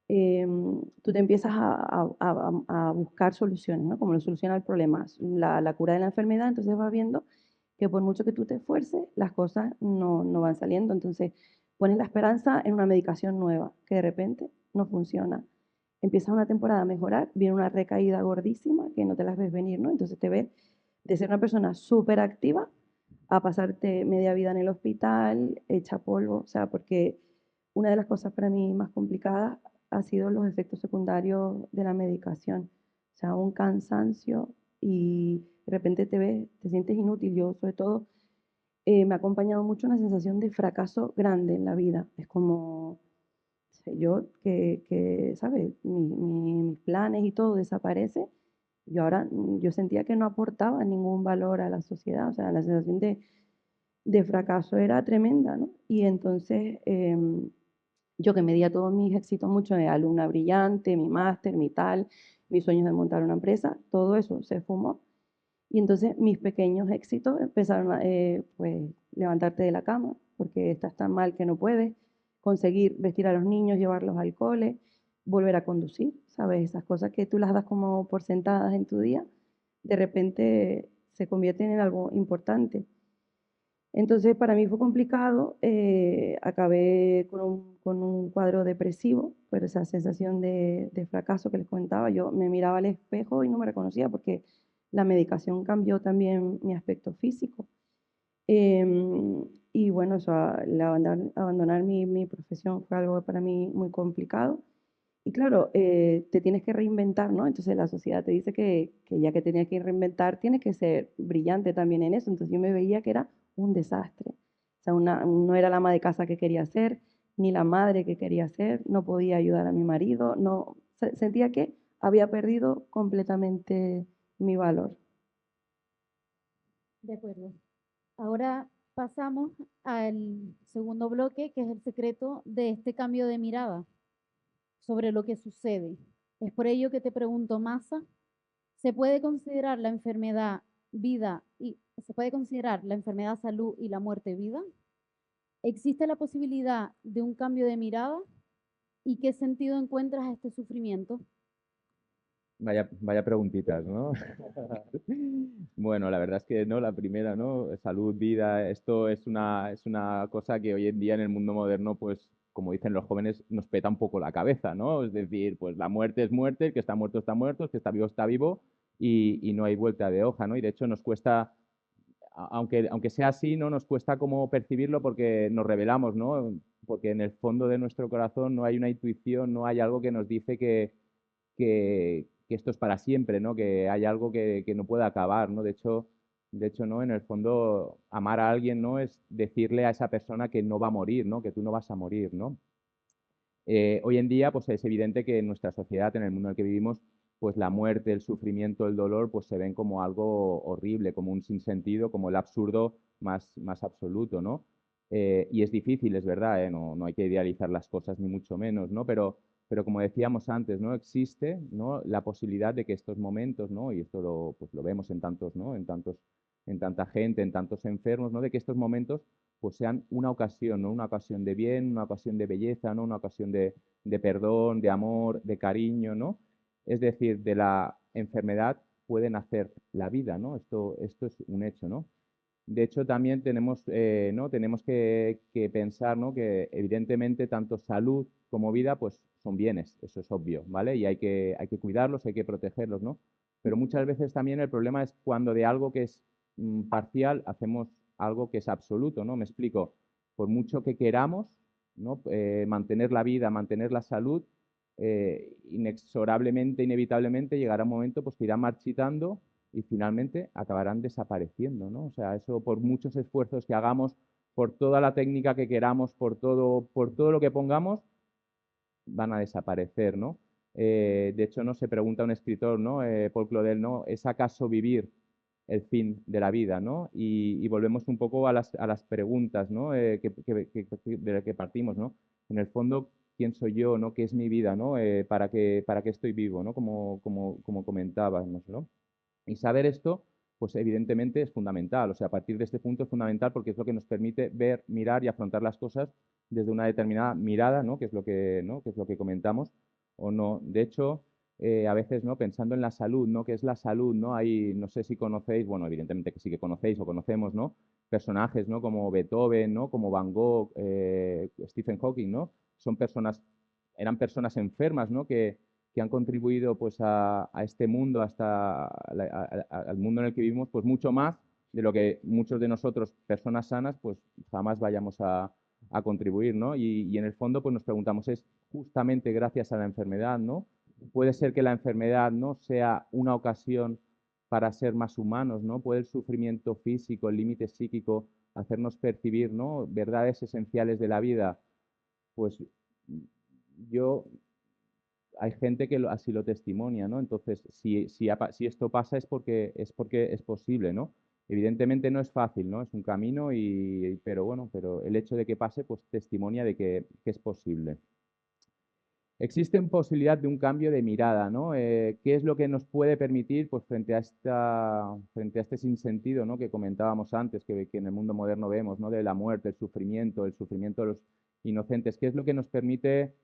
tú te empiezas a buscar soluciones, ¿no? Como lo soluciona el problema, la cura de la enfermedad, entonces vas viendo que por mucho que tú te esfuerces, las cosas no van saliendo. Entonces pones la esperanza en una medicación nueva que de repente no funciona. Empieza una temporada a mejorar, viene una recaída gordísima que no te las ves venir, ¿no? Entonces te ves de ser una persona súper activa a pasarte media vida en el hospital, hecha polvo, o sea, porque una de las cosas para mí más complicadas ha sido los efectos secundarios de la medicación, o sea, un cansancio y de repente te sientes inútil. Yo, sobre todo, me ha acompañado mucho una sensación de fracaso grande en la vida. Es como, sé yo, ¿sabes? Mis planes y todo desaparece. Yo ahora, yo sentía que no aportaba ningún valor a la sociedad, o sea, la sensación de fracaso era tremenda, ¿no? Y entonces, yo que medía todos mis éxitos mucho de alumna brillante, mi máster, mi tal, mis sueños de montar una empresa, todo eso se fumó. Y entonces mis pequeños éxitos empezaron a, pues, levantarte de la cama, porque estás tan mal que no puedes, conseguir vestir a los niños, llevarlos al cole, volver a conducir, ¿sabes? Esas cosas que tú las das como por sentadas en tu día, de repente se convierten en algo importante. Entonces, para mí fue complicado, acabé con un cuadro depresivo, por esa sensación de fracaso que les comentaba. Yo me miraba al espejo y no me reconocía porque la medicación cambió también mi aspecto físico. Y bueno, eso, abandonar mi profesión fue algo para mí muy complicado. Y claro, te tienes que reinventar, ¿no? Entonces la sociedad te dice que ya que tenías que reinventar, tienes que ser brillante también en eso. Entonces yo me veía que era un desastre. O sea, no era la ama de casa que quería ser, ni la madre que quería ser, no podía ayudar a mi marido, no, sentía que había perdido completamente mi valor. De acuerdo. Ahora pasamos al segundo bloque, que es el secreto de este cambio de mirada sobre lo que sucede. Es por ello que te pregunto, Masa, ¿se puede considerar la enfermedad vida y se puede considerar la enfermedad salud y la muerte vida? ¿Existe la posibilidad de un cambio de mirada? ¿Y qué sentido encuentras a este sufrimiento? Vaya preguntitas, ¿no? Bueno, la verdad es que no, la primera, ¿no? Salud, vida, esto es una cosa que hoy en día en el mundo moderno, pues, como dicen los jóvenes, nos peta un poco la cabeza, ¿no? Es decir, pues la muerte es muerte, el que está muerto, el que está vivo y no hay vuelta de hoja, ¿no? Y de hecho nos cuesta, aunque sea así, ¿no? Nos cuesta como percibirlo porque nos rebelamos, ¿no? Porque en el fondo de nuestro corazón no hay una intuición, no hay algo que nos dice que esto es para siempre, ¿no? Que hay algo que no puede acabar, ¿no? De hecho, ¿no? En el fondo, amar a alguien, ¿no? Es decirle a esa persona que no va a morir, ¿no? Que tú no vas a morir, ¿no? Hoy en día, pues es evidente que en nuestra sociedad, en el mundo en el que vivimos, pues la muerte, el sufrimiento, el dolor, pues se ven como algo horrible, como un sinsentido, como el absurdo más absoluto, ¿no? Y es difícil, es verdad, no hay que idealizar las cosas ni mucho menos, ¿no? Pero como decíamos antes, ¿no? Existe, ¿no? La posibilidad de que estos momentos, ¿no? Y esto pues lo vemos en tantos, ¿no? En tanta gente, en tantos enfermos, ¿no? De que estos momentos pues sean una ocasión, ¿no? Una ocasión de bien, una ocasión de belleza, ¿no? Una ocasión de perdón, de amor, de cariño, ¿no? Es decir, de la enfermedad puede nacer la vida, ¿no? Esto es un hecho, ¿no? De hecho, también tenemos, ¿no? Tenemos que pensar, ¿no? Que evidentemente tanto salud como vida pues son bienes, eso es obvio, ¿vale? Y hay que cuidarlos, hay que protegerlos, ¿no? Pero muchas veces también el problema es cuando de algo que es parcial hacemos algo que es absoluto, ¿no? Me explico. Por mucho que queramos, ¿no? Mantener la vida, mantener la salud, inexorablemente, inevitablemente llegará un momento pues, que irá marchitando y finalmente acabarán desapareciendo, ¿no? O sea, eso por muchos esfuerzos que hagamos, por toda la técnica que queramos, por todo lo que pongamos, van a desaparecer, ¿no? De hecho, no se pregunta un escritor, ¿no? Paul Claudel, ¿no? ¿Es acaso vivir el fin de la vida, ¿no? Y volvemos un poco a las preguntas, ¿no? De las que partimos, ¿no? En el fondo, ¿quién soy yo, ¿no? ¿Qué es mi vida, ¿no? ¿Para qué estoy vivo, ¿no? Como comentábamos, ¿no? Y saber esto, pues evidentemente es fundamental. O sea, a partir de este punto es fundamental porque es lo que nos permite ver, mirar y afrontar las cosas desde una determinada mirada, ¿no? Que es lo que, ¿no? Que es lo que comentamos o no. De hecho, a veces, ¿no? Pensando en la salud, ¿no? ¿Qué es la salud, ¿no? Hay, no sé si conocéis, bueno, evidentemente que sí que conocéis o conocemos, ¿no? Personajes, ¿no? Como Beethoven, ¿no? Como Van Gogh, Stephen Hawking, ¿no? Eran personas enfermas, ¿no? Que han contribuido pues a este mundo, al mundo en el que vivimos, pues mucho más de lo que muchos de nosotros, personas sanas, pues jamás vayamos a contribuir, ¿no? Y en el fondo pues nos preguntamos, ¿es justamente gracias a la enfermedad, ¿no? Puede ser que la enfermedad, ¿no? Sea una ocasión para ser más humanos, ¿no? Puede el sufrimiento físico, el límite psíquico, hacernos percibir, ¿no? Verdades esenciales de la vida. Pues hay gente que así lo testimonia, ¿no? Entonces, si esto pasa es porque es posible, ¿no? Evidentemente no es fácil, ¿no? Es un camino, pero bueno, pero el hecho de que pase, pues testimonia de que es posible. Existe posibilidad de un cambio de mirada, ¿no? ¿Qué es lo que nos puede permitir, pues frente a este sinsentido, ¿no? Que comentábamos antes, que en el mundo moderno vemos, ¿no? De la muerte, el sufrimiento de los inocentes. ¿Qué es lo que nos permite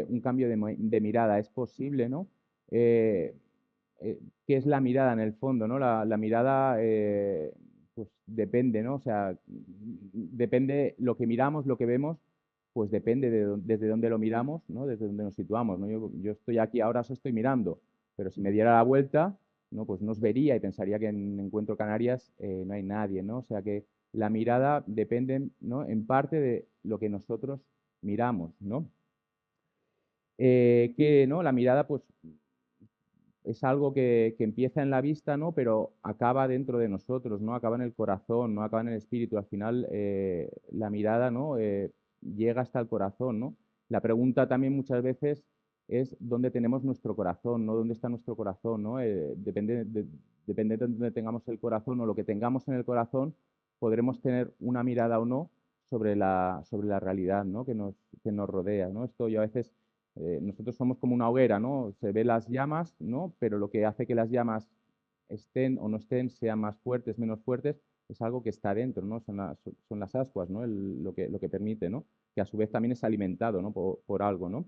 un cambio de mirada? Es posible, ¿no? ¿Qué es la mirada en el fondo, ¿no? La mirada, pues depende, ¿no? O sea, depende lo que miramos, lo que vemos, pues depende desde dónde lo miramos, ¿no? Desde dónde nos situamos, ¿no? Yo estoy aquí ahora, os estoy mirando, pero si me diera la vuelta, ¿no? Pues no os vería y pensaría que en Encuentro Canarias no hay nadie, ¿no? O sea que la mirada depende, ¿no? En parte de lo que nosotros miramos, ¿no? ¿no? La mirada, pues, es algo que empieza en la vista, ¿no? Pero acaba dentro de nosotros, ¿no? Acaba en el corazón, ¿no? Acaba en el espíritu. Al final, la mirada, ¿no? Llega hasta el corazón, ¿no? La pregunta también muchas veces es dónde tenemos nuestro corazón, ¿no? ¿Dónde está nuestro corazón, ¿no? Depende de dónde tengamos el corazón o lo que tengamos en el corazón, podremos tener una mirada o no sobre la realidad, ¿no? que nos rodea, ¿no? Esto yo a veces nosotros somos como una hoguera, ¿no? Se ve las llamas, ¿no? Pero lo que hace que las llamas estén o no estén, sean más fuertes, menos fuertes, es algo que está dentro, ¿no? Son las ascuas, ¿no? Lo que permite, ¿no? Que a su vez también es alimentado, ¿no? Por algo, ¿no?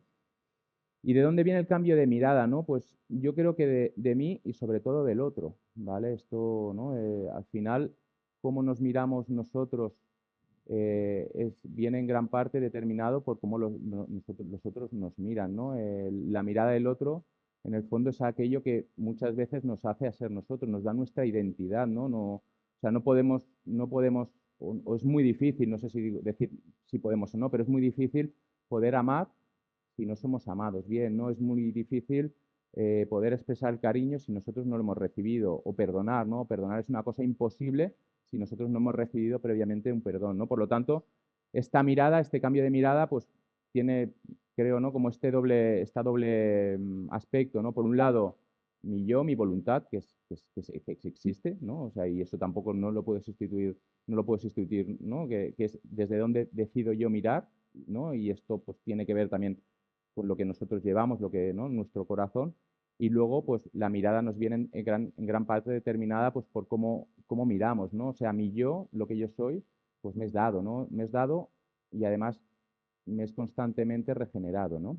¿Y de dónde viene el cambio de mirada, no? Pues yo creo que de mí y sobre todo del otro, ¿vale? Esto, ¿no? Al final, cómo nos miramos nosotros viene en gran parte determinado por cómo los otros nos miran, ¿no? La mirada del otro, en el fondo, es aquello que muchas veces nos hace a ser nosotros, nos da nuestra identidad, ¿no? O sea, no podemos, o es muy difícil, no sé si decir si podemos o no, pero es muy difícil poder amar si no somos amados bien, ¿no? Es muy difícil poder expresar cariño si nosotros no lo hemos recibido, o perdonar, ¿no? Perdonar es una cosa imposible si nosotros no hemos recibido previamente un perdón, ¿no? Por lo tanto, esta mirada, este cambio de mirada, pues tiene, creo, ¿no? Como esta doble aspecto, ¿no? Por un lado, mi yo, mi voluntad, que existe, ¿no? O sea, y eso tampoco no lo puedo sustituir, ¿no? Que es desde dónde decido yo mirar, ¿no? Y esto pues tiene que ver también con lo que nosotros llevamos, lo que, ¿no? Nuestro corazón. Y luego, pues, la mirada nos viene en gran parte determinada, pues, por cómo miramos, ¿no? O sea, mi yo, lo que yo soy, pues me es dado, ¿no? Me es dado y además me es constantemente regenerado, ¿no?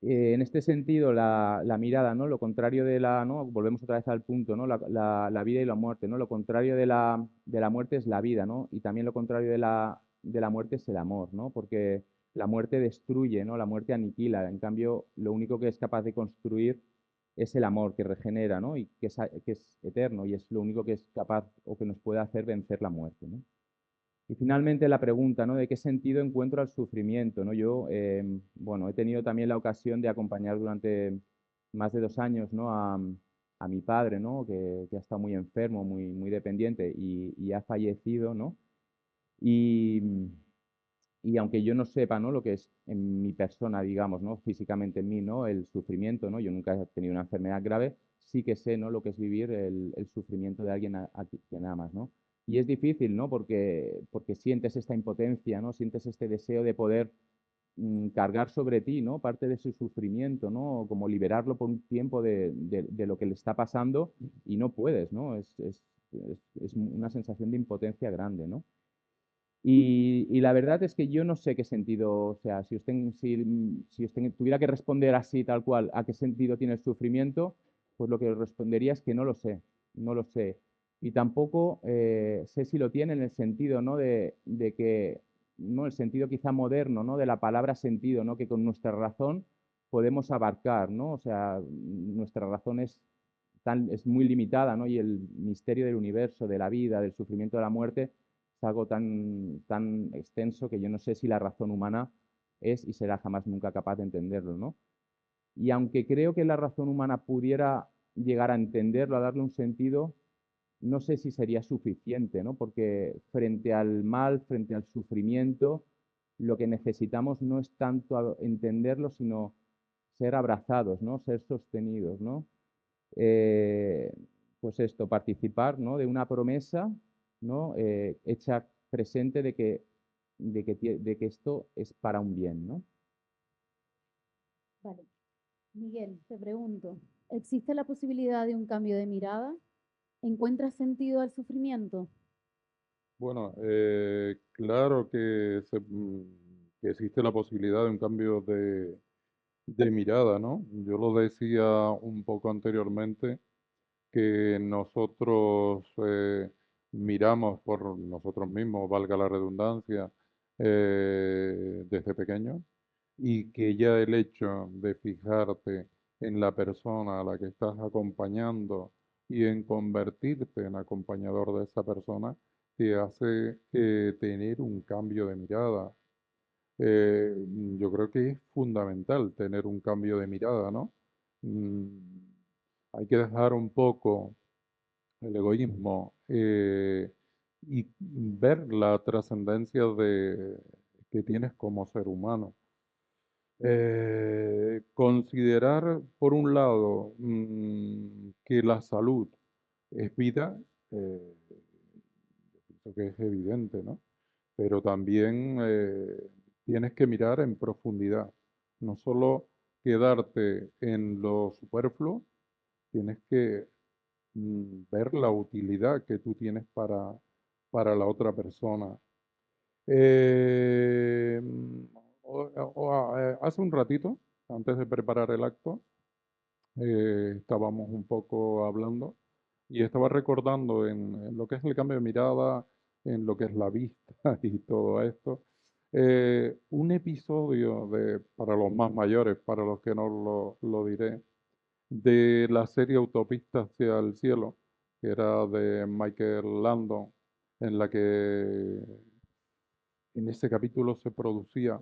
En este sentido, la mirada, ¿no? Lo contrario de ¿no? Volvemos otra vez al punto, ¿no? La vida y la muerte, ¿no? Lo contrario de la muerte es la vida, ¿no? Y también lo contrario de la muerte es el amor, ¿no? Porque la muerte destruye, ¿no? La muerte aniquila. En cambio, lo único que es capaz de construir es el amor que regenera, ¿no? Y que es eterno y es lo único que es capaz o que nos puede hacer vencer la muerte, ¿no? Y finalmente la pregunta, ¿no? ¿De qué sentido encuentro al sufrimiento? ¿No? Yo, bueno, he tenido también la ocasión de acompañar durante más de 2 años, ¿no? a mi padre, ¿no? Que ha estado muy enfermo, muy dependiente y ha fallecido, ¿no? Y, y aunque yo no sepa, ¿no? Lo que es en mi persona, digamos, ¿no? Físicamente en mí, ¿no? El sufrimiento, ¿no? Yo nunca he tenido una enfermedad grave, sí que sé, ¿no? Lo que es vivir el sufrimiento de alguien a quien amas, ¿no? Y es difícil, ¿no? Porque sientes esta impotencia, ¿no? Sientes este deseo de poder cargar sobre ti, ¿no? Parte de su sufrimiento, ¿no? Como liberarlo por un tiempo de lo que le está pasando y no puedes, ¿no? Es una sensación de impotencia grande, ¿no? Y la verdad es que yo no sé qué sentido, o sea, si tuviera que responder así, tal cual, a qué sentido tiene el sufrimiento, pues lo que respondería es que no lo sé, no lo sé. Y tampoco sé si lo tiene en el sentido, ¿no? de que, ¿no? El sentido quizá moderno, ¿no? De la palabra sentido, ¿no? Que con nuestra razón podemos abarcar, ¿no? O sea, nuestra razón es muy limitada, ¿no? Y el misterio del universo, de la vida, del sufrimiento, de la muerte, es algo tan extenso que yo no sé si la razón humana es y será jamás nunca capaz de entenderlo, ¿no? Y aunque creo que la razón humana pudiera llegar a entenderlo, a darle un sentido, no sé si sería suficiente, ¿no? Porque frente al mal, frente al sufrimiento, lo que necesitamos no es tanto entenderlo, sino ser abrazados, ¿no? Ser sostenidos, ¿no? Pues esto, participar, ¿no? De una promesa, ¿no? Hecha presente de que esto es para un bien, ¿no? Vale. Miguel, te pregunto, ¿existe la posibilidad de un cambio de mirada? ¿Encuentras sentido al sufrimiento? Bueno, claro que existe la posibilidad de un cambio de mirada, ¿no? Yo lo decía un poco anteriormente, que nosotros miramos por nosotros mismos, valga la redundancia, desde pequeños, y que ya el hecho de fijarte en la persona a la que estás acompañando y en convertirte en acompañador de esa persona, te hace tener un cambio de mirada. Eh, yo creo que es fundamental tener un cambio de mirada, ¿no? Mm, Hay que dejar un poco el egoísmo y ver la trascendencia que tienes como ser humano. Considerar, por un lado, que la salud es vida, yo pienso que es evidente, ¿no? Pero también tienes que mirar en profundidad, no solo quedarte en lo superfluo, tienes que ver la utilidad que tú tienes para la otra persona. Eh, Hace un ratito, antes de preparar el acto, estábamos un poco hablando y estaba recordando en lo que es el cambio de mirada, en lo que es la vista y todo esto. Un episodio para los más mayores, para los que no lo diré, de la serie Autopista hacia el cielo, que era de Michael Landon, en la que en ese capítulo se producía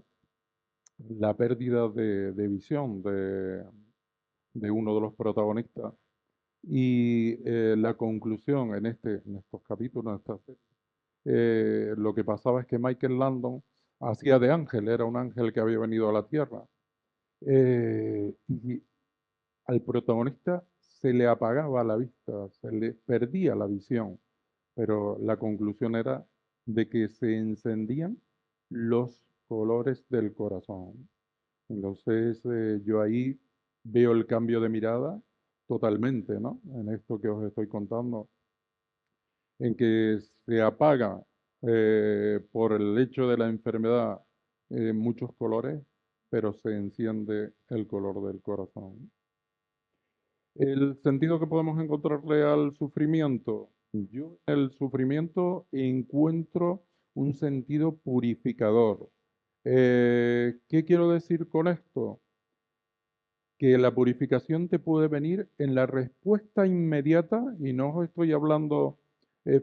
la pérdida de visión de uno de los protagonistas. Y la conclusión en estos capítulos, en esta serie, lo que pasaba es que Michael Landon hacía de ángel, era un ángel que había venido a la tierra. Y al protagonista se le apagaba la vista, se le perdía la visión, pero la conclusión era de que se encendían los colores del corazón. Entonces yo ahí veo el cambio de mirada totalmente, ¿no? En esto que os estoy contando, en que se apaga por el hecho de la enfermedad muchos colores, pero se enciende el color del corazón. El sentido que podemos encontrarle al sufrimiento. Yo en el sufrimiento encuentro un sentido purificador. ¿Qué quiero decir con esto? Que la purificación te puede venir en la respuesta inmediata, y no os estoy hablando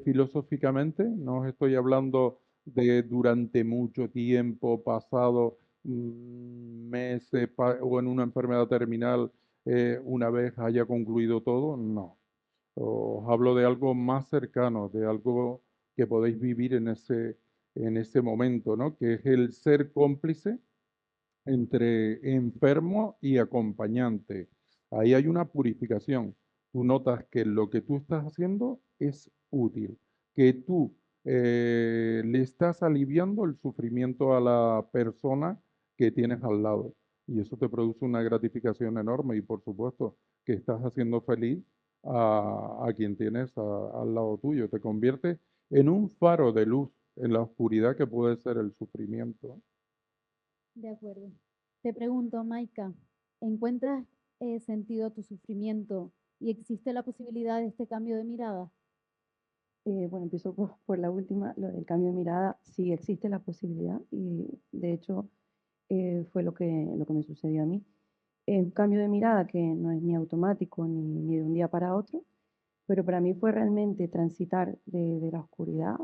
filosóficamente, no os estoy hablando de durante mucho tiempo pasado, meses o en una enfermedad terminal, una vez haya concluido todo, no. Os hablo de algo más cercano, de algo que podéis vivir en ese momento, ¿no? Que es el ser cómplice entre enfermo y acompañante. Ahí hay una purificación. Tú notas que lo que tú estás haciendo es útil, que tú le estás aliviando el sufrimiento a la persona que tienes al lado. Y eso te produce una gratificación enorme y por supuesto que estás haciendo feliz a quien tienes al lado tuyo. Te convierte en un faro de luz en la oscuridad que puede ser el sufrimiento. De acuerdo. Te pregunto, Maika, ¿encuentras sentido a tu sufrimiento y existe la posibilidad de este cambio de mirada? Bueno, empiezo por la última, lo del cambio de mirada. Sí existe la posibilidad y de hecho fue lo que me sucedió a mí. Es un cambio de mirada que no es ni automático ni de un día para otro, pero para mí fue realmente transitar de la oscuridad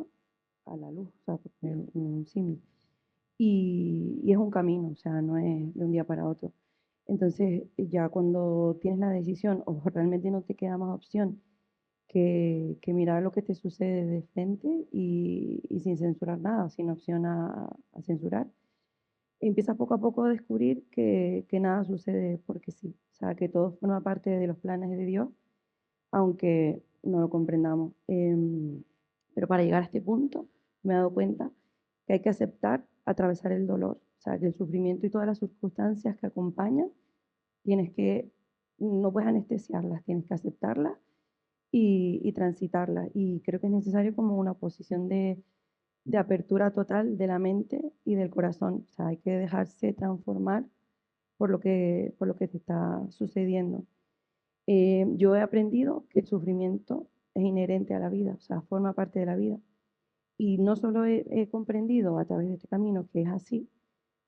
a la luz, o sea, por poner un símil. Y es un camino, o sea, no es de un día para otro. Entonces, ya cuando tienes la decisión o realmente no te queda más opción que mirar lo que te sucede de frente y sin censurar nada, sin opción a censurar, empiezas poco a poco a descubrir que nada sucede porque sí, o sea, que todo forma parte de los planes de Dios, aunque no lo comprendamos. Pero para llegar a este punto me he dado cuenta que hay que aceptar atravesar el dolor, o sea, que el sufrimiento y todas las circunstancias que acompañan no puedes anestesiarlas, tienes que aceptarlas y transitarlas. Y creo que es necesario como una posición de apertura total de la mente y del corazón. O sea, hay que dejarse transformar por lo que te está sucediendo. Yo he aprendido que el sufrimiento es inherente a la vida, o sea, forma parte de la vida. Y no solo he comprendido a través de este camino que es así,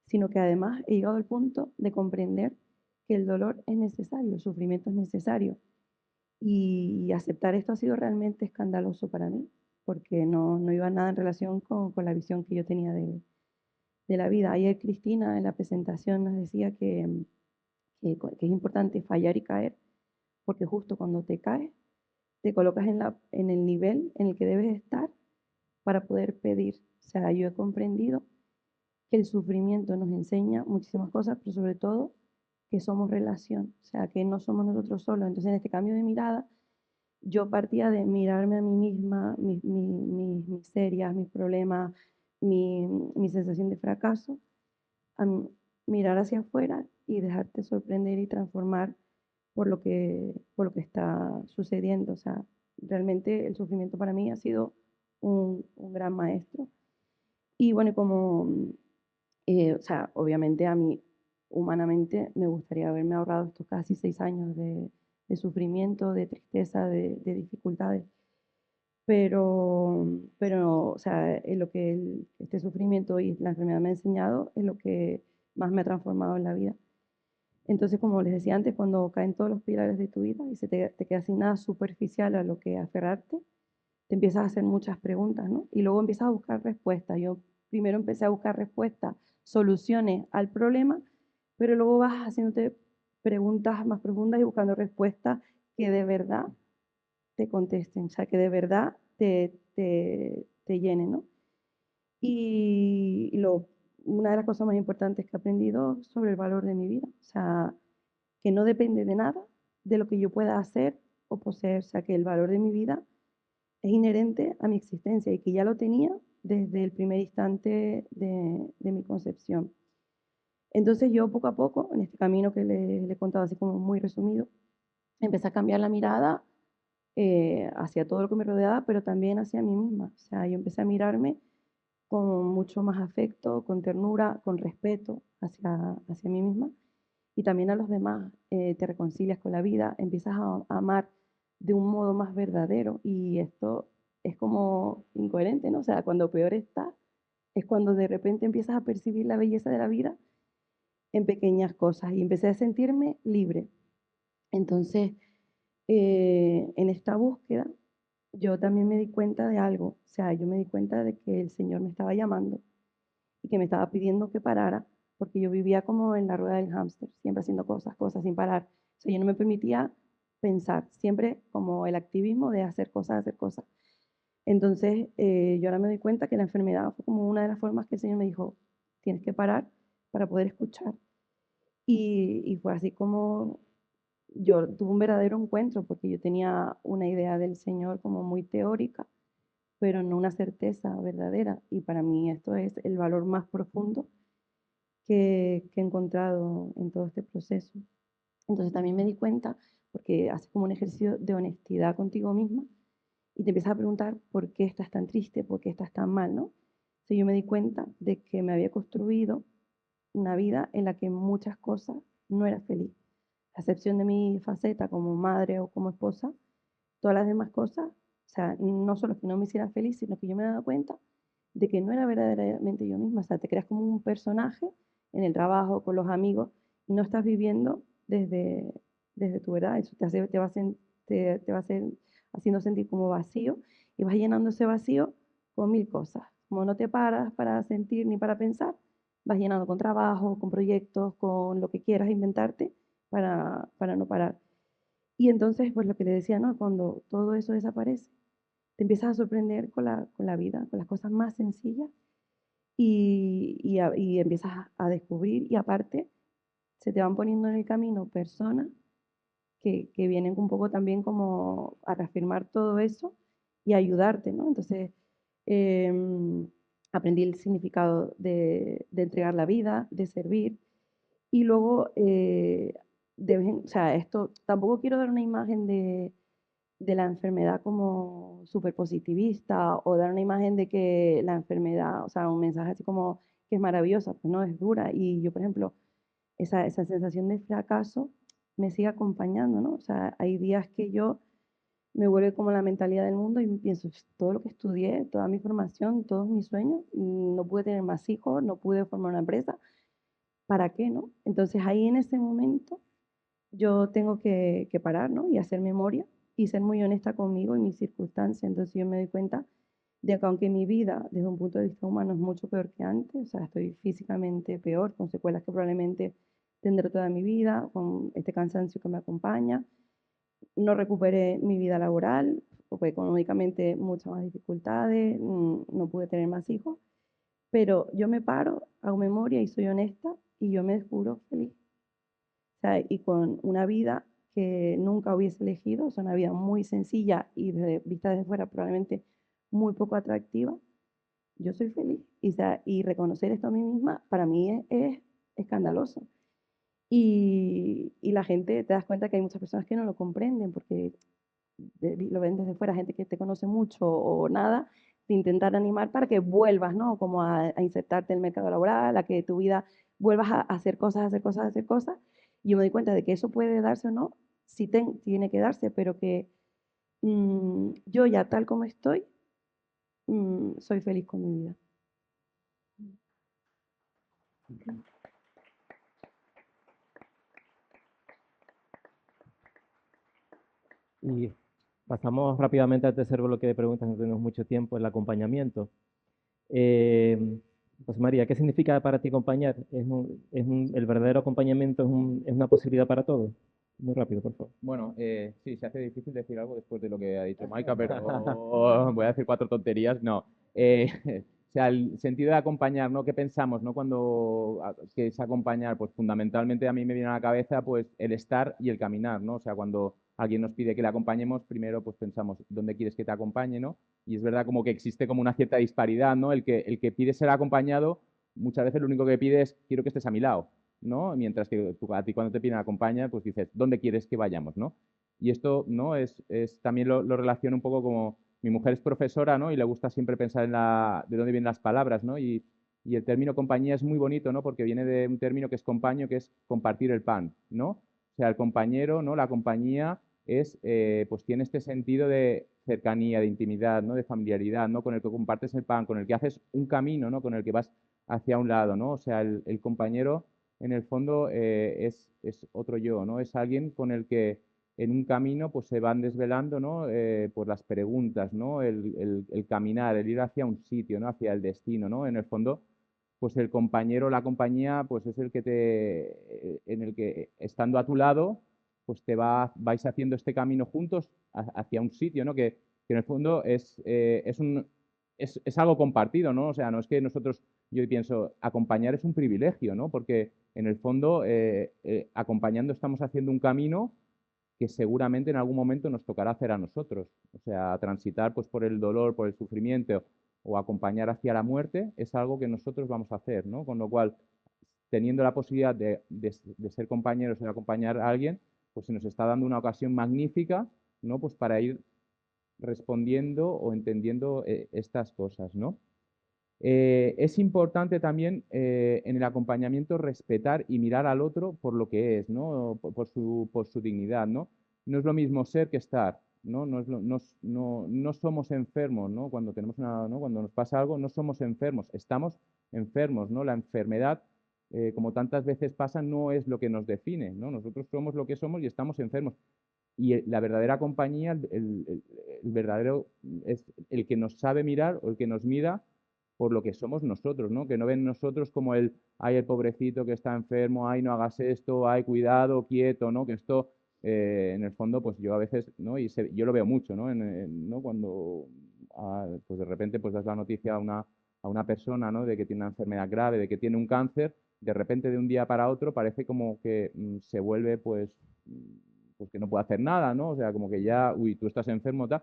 sino que además he llegado al punto de comprender que el dolor es necesario, el sufrimiento es necesario. Y aceptar esto ha sido realmente escandaloso para mí, porque no iba nada en relación con la visión que yo tenía de la vida. Ayer Cristina en la presentación nos decía que es importante fallar y caer, porque justo cuando te caes, te colocas en el nivel en el que debes estar para poder pedir. O sea, yo he comprendido que el sufrimiento nos enseña muchísimas cosas, pero sobre todo que somos relación, o sea, que no somos nosotros solos. Entonces, en este cambio de mirada, yo partía de mirarme a mí misma, mis miserias, mis problemas, mi sensación de fracaso, a mirar hacia afuera y dejarte sorprender y transformar por lo que está sucediendo. O sea, realmente el sufrimiento para mí ha sido un gran maestro. Y bueno, o sea, obviamente a mí humanamente me gustaría haberme ahorrado estos casi 6 años de sufrimiento, de tristeza, de dificultades. Pero, o sea, lo que este sufrimiento y la enfermedad me ha enseñado es lo que más me ha transformado en la vida. Entonces, como les decía antes, cuando caen todos los pilares de tu vida y te queda sin nada superficial a lo que aferrarte, te empiezas a hacer muchas preguntas, ¿no? Y luego empiezas a buscar respuestas. Yo primero empecé a buscar respuestas, soluciones al problema, pero luego vas haciéndote preguntas más profundas y buscando respuestas que de verdad te contesten, o sea, que de verdad te llenen, ¿no? Y una de las cosas más importantes que he aprendido sobre el valor de mi vida, o sea, que no depende de nada, de lo que yo pueda hacer o poseer, o sea, que el valor de mi vida es inherente a mi existencia y que ya lo tenía desde el primer instante de mi concepción. Entonces yo poco a poco, en este camino que le he contado así como muy resumido, empecé a cambiar la mirada hacia todo lo que me rodeaba, pero también hacia mí misma. O sea, yo empecé a mirarme con mucho más afecto, con ternura, con respeto hacia mí misma y también a los demás. Te reconcilias con la vida, empiezas a amar de un modo más verdadero y esto es como incoherente, ¿no? O sea, cuando peor estás es cuando de repente empiezas a percibir la belleza de la vida en pequeñas cosas y empecé a sentirme libre. Entonces, en esta búsqueda, yo también me di cuenta de algo, o sea, yo me di cuenta de que el Señor me estaba llamando y que me estaba pidiendo que parara, porque yo vivía como en la rueda del hámster, siempre haciendo cosas, sin parar. O sea, yo no me permitía pensar, siempre como el activismo de hacer cosas. Entonces, yo ahora me doy cuenta que la enfermedad fue como una de las formas que el Señor me dijo, tienes que parar para poder escuchar. Y fue así como yo tuve un verdadero encuentro, porque yo tenía una idea del Señor como muy teórica, pero no una certeza verdadera. Y para mí esto es el valor más profundo que he encontrado en todo este proceso. Entonces también me di cuenta, porque haces como un ejercicio de honestidad contigo misma y te empiezas a preguntar por qué estás tan triste, por qué estás tan mal, ¿no? Entonces yo me di cuenta de que me había construido una vida en la que muchas cosas no era feliz. A excepción de mi faceta como madre o como esposa, todas las demás cosas, o sea, no solo que no me hiciera feliz, sino que yo me daba cuenta de que no era verdaderamente yo misma. O sea, te creas como un personaje en el trabajo, con los amigos, y no estás viviendo desde tu verdad. Eso te va haciendo sentir como vacío y vas llenando ese vacío con 1000 cosas. Como no te paras para sentir ni para pensar, vas llenando con trabajo, con proyectos, con lo que quieras inventarte para no parar. Y entonces, pues lo que le decía, ¿no? Cuando todo eso desaparece, te empiezas a sorprender con la vida, con las cosas más sencillas y empiezas a descubrir y aparte se te van poniendo en el camino personas que vienen un poco también como a reafirmar todo eso y ayudarte, ¿no? Entonces, aprendí el significado de entregar la vida, de servir y luego o sea, esto, tampoco quiero dar una imagen de la enfermedad como súper positivista o dar una imagen de que la enfermedad, o sea, un mensaje así como que es maravillosa, pues no, es dura. Y yo, por ejemplo, esa sensación de fracaso me sigue acompañando, ¿no? O sea, hay días que yo me vuelve como la mentalidad del mundo y pienso, todo lo que estudié, toda mi formación, todos mis sueños, no pude tener más hijos, no pude formar una empresa, ¿para qué, no? Entonces ahí en ese momento yo tengo que parar, ¿no? Y hacer memoria y ser muy honesta conmigo y mis circunstancias. Entonces yo me doy cuenta de que aunque mi vida desde un punto de vista humano es mucho peor que antes, o sea, estoy físicamente peor, con secuelas que probablemente tendré toda mi vida, con este cansancio que me acompaña, no recuperé mi vida laboral, porque económicamente muchas más dificultades, no pude tener más hijos, pero yo me paro, hago memoria y soy honesta y yo me descubro feliz. O sea, y con una vida que nunca hubiese elegido, o sea, una vida muy sencilla y vista desde fuera probablemente muy poco atractiva, yo soy feliz. Y, o sea, y reconocer esto a mí misma para mí es escandaloso. Y la gente, te das cuenta que hay muchas personas que no lo comprenden porque lo ven desde fuera, gente que te conoce mucho o nada, de intentar animar para que vuelvas, ¿no? Como a insertarte en el mercado laboral, a que tu vida vuelvas a hacer cosas, hacer cosas, hacer cosas. Y yo me doy cuenta de que eso puede darse o no, sí tiene que darse, pero que yo ya tal como estoy, soy feliz con mi vida. Y pasamos rápidamente al tercer bloque de preguntas, no tenemos mucho tiempo, el acompañamiento. José María, ¿qué significa para ti acompañar? ¿El verdadero acompañamiento es una posibilidad para todos? Muy rápido, por favor. Bueno, sí, se hace difícil decir algo después de lo que ha dicho Maika, pero voy a decir 4 tonterías. No. O sea, el sentido de acompañar, ¿no? ¿Qué pensamos, ¿no? Que es acompañar, pues fundamentalmente a mí me viene a la cabeza pues el estar y el caminar, ¿no? O sea, cuando alguien nos pide que le acompañemos, primero pues pensamos, ¿dónde quieres que te acompañe, ¿no? Y es verdad como que existe como una cierta disparidad, ¿no? El que pide ser acompañado, muchas veces lo único que pide es, quiero que estés a mi lado, ¿no? Mientras que a ti cuando te piden acompañar, pues dices, ¿dónde quieres que vayamos, ¿no? Y esto, ¿no? También lo relaciona un poco como, mi mujer es profesora, ¿no? Y le gusta siempre pensar de dónde vienen las palabras, ¿no? Y el término compañía es muy bonito, ¿no? Porque viene de un término que es compaño, que es compartir el pan, ¿no? O sea, el compañero, ¿no? La compañía pues tiene este sentido de cercanía, de intimidad, ¿no? De familiaridad, ¿no? Con el que compartes el pan, con el que haces un camino, ¿no? Con el que vas hacia un lado, ¿no? O sea, el compañero, en el fondo, es otro yo, ¿no? Es alguien con el que en un camino pues se van desvelando, ¿no? Pues las preguntas, ¿no? El caminar, el ir hacia un sitio, ¿no? Hacia el destino, ¿no? En el fondo, pues el compañero, la compañía, pues es el que en el que estando a tu lado, pues vais haciendo este camino juntos hacia un sitio, ¿no? Que en el fondo es algo compartido, ¿no? O sea, no es que nosotros, yo pienso, acompañar es un privilegio, ¿no? Porque en el fondo, acompañando estamos haciendo un camino que seguramente en algún momento nos tocará hacer a nosotros. O sea, transitar pues, por el dolor, por el sufrimiento o acompañar hacia la muerte es algo que nosotros vamos a hacer, ¿no? Con lo cual, teniendo la posibilidad de ser compañeros y de acompañar a alguien, pues se nos está dando una ocasión magnífica, ¿no? Pues para ir respondiendo o entendiendo estas cosas, ¿no? Es importante también en el acompañamiento respetar y mirar al otro por lo que es, ¿no? Por su dignidad, ¿no? No es lo mismo ser que estar, ¿no? No somos enfermos, ¿no? ¿no? Cuando nos pasa algo, no somos enfermos, estamos enfermos, ¿no? La enfermedad, como tantas veces pasa, no es lo que nos define, ¿no? Nosotros somos lo que somos y estamos enfermos. Y la verdadera compañía, el verdadero, es el que nos sabe mirar o el que nos mira por lo que somos nosotros, ¿no? Que no ven nosotros como ay, el pobrecito que está enfermo, ay, no hagas esto, ay, cuidado, quieto, ¿no? Que esto, en el fondo, pues yo a veces, ¿no? Yo lo veo mucho, ¿no? ¿no? Cuando, pues de repente, pues das la noticia a una persona, ¿no? De que tiene una enfermedad grave, de que tiene un cáncer, de repente de un día para otro parece como que se vuelve, pues que no puede hacer nada, ¿no? O sea, como que ya, uy, tú estás enfermo, tal,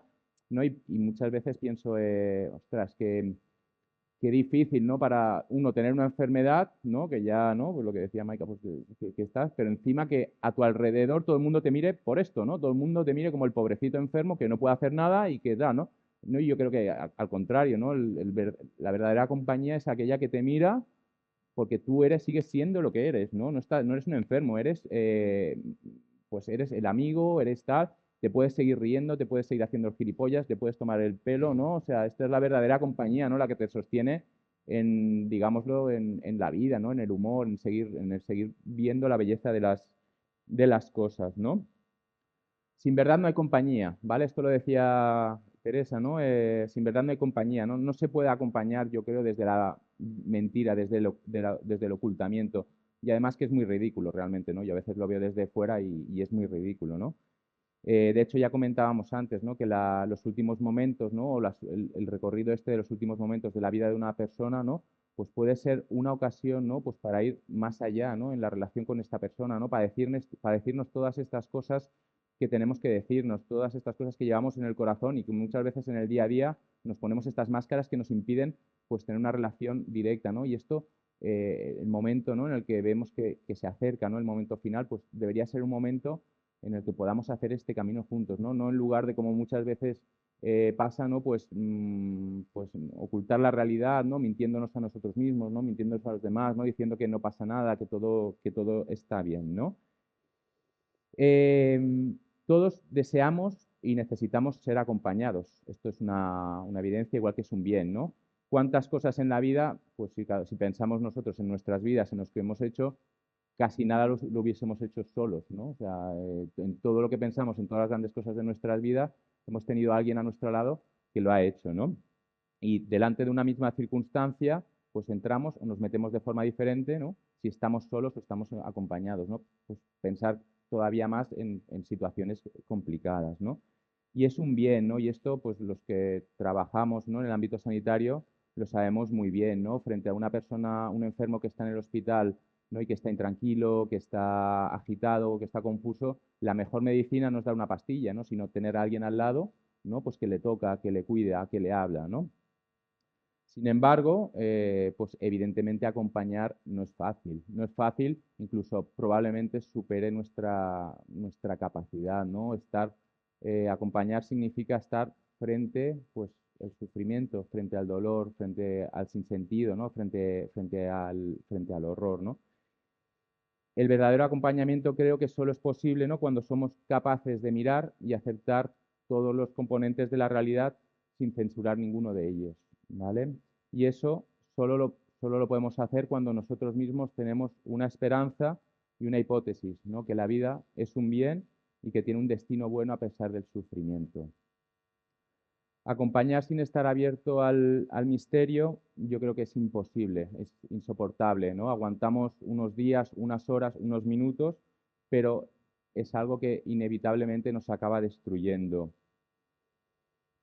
¿no? Y muchas veces pienso, ostras, qué difícil, ¿no? Para uno tener una enfermedad, ¿no? Que ya, ¿no? Pues lo que decía Maika, pues que estás, pero encima que a tu alrededor todo el mundo te mire por esto, ¿no? Todo el mundo te mire como el pobrecito enfermo que no puede hacer nada y que da, ¿no? ¿No? Y yo creo que al contrario, ¿no? La verdadera compañía es aquella que te mira porque tú sigues siendo lo que eres, ¿no? No eres un enfermo, pues eres el amigo, eres tal, te puedes seguir riendo, te puedes seguir haciendo gilipollas, te puedes tomar el pelo, ¿no? O sea, esta es la verdadera compañía, ¿no? La que te sostiene digámoslo, en la vida, ¿no? En el humor, en el seguir viendo la belleza de las cosas, ¿no? Sin verdad no hay compañía, ¿vale? Esto lo decía Teresa, ¿no? Sin verdad no hay compañía, ¿no? No se puede acompañar, yo creo, desde la mentira, desde el ocultamiento. Y además que es muy ridículo realmente, ¿no? Yo a veces lo veo desde fuera y es muy ridículo, ¿no? De hecho, ya comentábamos antes, ¿no? Que los últimos momentos, ¿no? O el recorrido de los últimos momentos de la vida de una persona, ¿no? Pues puede ser una ocasión, ¿no? Pues para ir más allá, ¿no? En la relación con esta persona, ¿no? Para decirnos todas estas cosas que tenemos que decirnos, todas estas cosas que llevamos en el corazón y que muchas veces en el día a día nos ponemos estas máscaras que nos impiden, pues, tener una relación directa, ¿no? Y esto, el momento, ¿no? En el que vemos que se acerca, ¿no? El momento final, pues debería ser un momento en el que podamos hacer este camino juntos, ¿no? No en lugar de, como muchas veces pasa, ¿no? Pues ocultar la realidad, ¿no? Mintiéndonos a nosotros mismos, ¿no? Mintiéndonos a los demás, ¿no? Diciendo que no pasa nada, que todo está bien, ¿no? Todos deseamos y necesitamos ser acompañados. Esto es una evidencia, igual que es un bien, ¿no? ¿Cuántas cosas en la vida, pues si pensamos nosotros en nuestras vidas, en los que hemos hecho, casi nada lo hubiésemos hecho solos, ¿no? O sea, en todo lo que pensamos, en todas las grandes cosas de nuestras vidas, hemos tenido a alguien a nuestro lado que lo ha hecho, ¿no? Y delante de una misma circunstancia, pues entramos o nos metemos de forma diferente, ¿no? Si estamos solos o estamos acompañados, ¿no? Pues pensar todavía más en situaciones complicadas, ¿no? Y es un bien, ¿no? Y esto, pues los que trabajamos, ¿no? En el ámbito sanitario lo sabemos muy bien, ¿no? Frente a una persona, un enfermo que está en el hospital, ¿no? Y que está intranquilo, que está agitado, que está confuso, la mejor medicina no es dar una pastilla, ¿no? Sino tener a alguien al lado, ¿no? Pues que le toca, que le cuida, que le habla, ¿no? Sin embargo, pues evidentemente acompañar no es fácil. No es fácil, incluso probablemente supere nuestra capacidad, ¿no? Acompañar significa estar frente, pues, al sufrimiento, frente al dolor, frente al sinsentido, ¿no? Frente al horror, ¿no? El verdadero acompañamiento creo que solo es posible, ¿no? Cuando somos capaces de mirar y aceptar todos los componentes de la realidad sin censurar ninguno de ellos, ¿vale? Y eso solo lo podemos hacer cuando nosotros mismos tenemos una esperanza y una hipótesis, ¿no? Que la vida es un bien y que tiene un destino bueno a pesar del sufrimiento. Acompañar sin estar abierto al misterio, yo creo que es imposible, es insoportable, ¿no? Aguantamos unos días, unas horas, unos minutos, pero es algo que inevitablemente nos acaba destruyendo.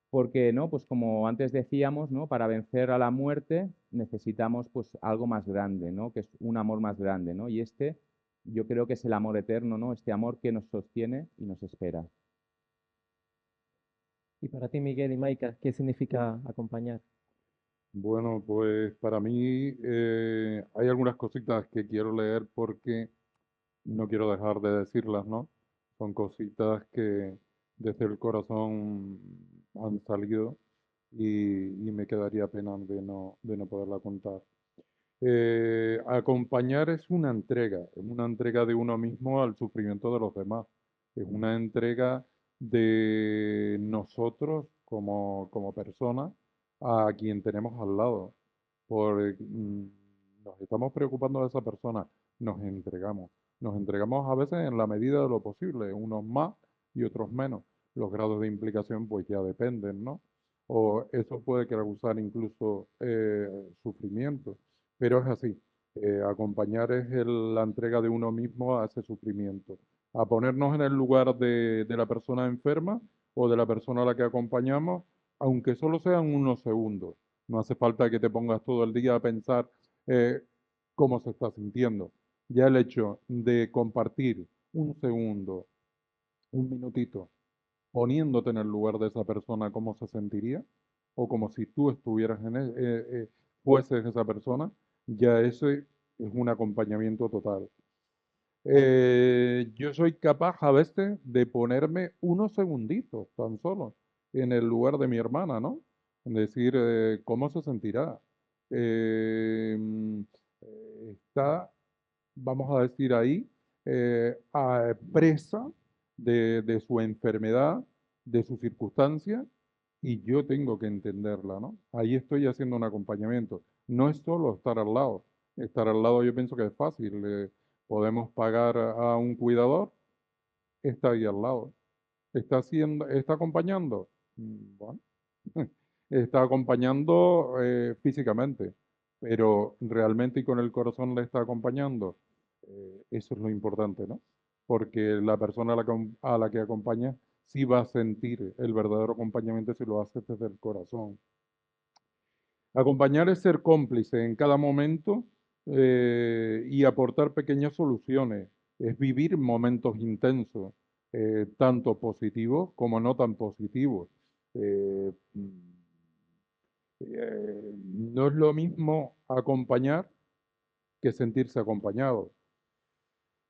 Porque, ¿no? Pues como antes decíamos, ¿no? Para vencer a la muerte necesitamos, pues, algo más grande, ¿no? Que es un amor más grande, ¿no? Y yo creo que es el amor eterno, ¿no? Este amor que nos sostiene y nos espera. Y para ti, Miguel y Maika, ¿qué significa acompañar? Bueno, pues para mí hay algunas cositas que quiero leer porque no quiero dejar de decirlas, ¿no? Son cositas que desde el corazón han salido y me quedaría pena de no poderla contar. Acompañar es una entrega de uno mismo al sufrimiento de los demás, es una entrega de nosotros como personas a quien tenemos al lado. Nos estamos preocupando de esa persona, nos entregamos. Nos entregamos a veces en la medida de lo posible, unos más y otros menos. Los grados de implicación pues ya dependen, ¿no? O eso puede causar incluso sufrimiento. Pero es así, acompañar es la entrega de uno mismo a ese sufrimiento, a ponernos en el lugar de la persona enferma o de la persona a la que acompañamos, aunque solo sean unos segundos. No hace falta que te pongas todo el día a pensar cómo se está sintiendo. Ya el hecho de compartir un segundo, un minutito, poniéndote en el lugar de esa persona, cómo se sentiría, o como si tú estuvieras fueses esa persona, ya ese es un acompañamiento total. Yo soy capaz a veces de ponerme unos segunditos tan solo en el lugar de mi hermana, ¿no? Decir, ¿cómo se sentirá? Está, vamos a decir ahí, presa de su enfermedad, de su circunstancia, y yo tengo que entenderla, ¿no? Ahí estoy haciendo un acompañamiento. No es solo estar al lado. Estar al lado yo pienso que es fácil. Podemos pagar a un cuidador, está ahí al lado. ¿Está acompañando? Bueno, está acompañando físicamente, pero realmente y con el corazón le está acompañando. Eso es lo importante, ¿no? Porque la persona a la que acompaña sí va a sentir el verdadero acompañamiento si lo hace desde el corazón. Acompañar es ser cómplice en cada momento y aportar pequeñas soluciones. Es vivir momentos intensos, tanto positivos como no tan positivos. Eh, no es lo mismo acompañar que sentirse acompañado.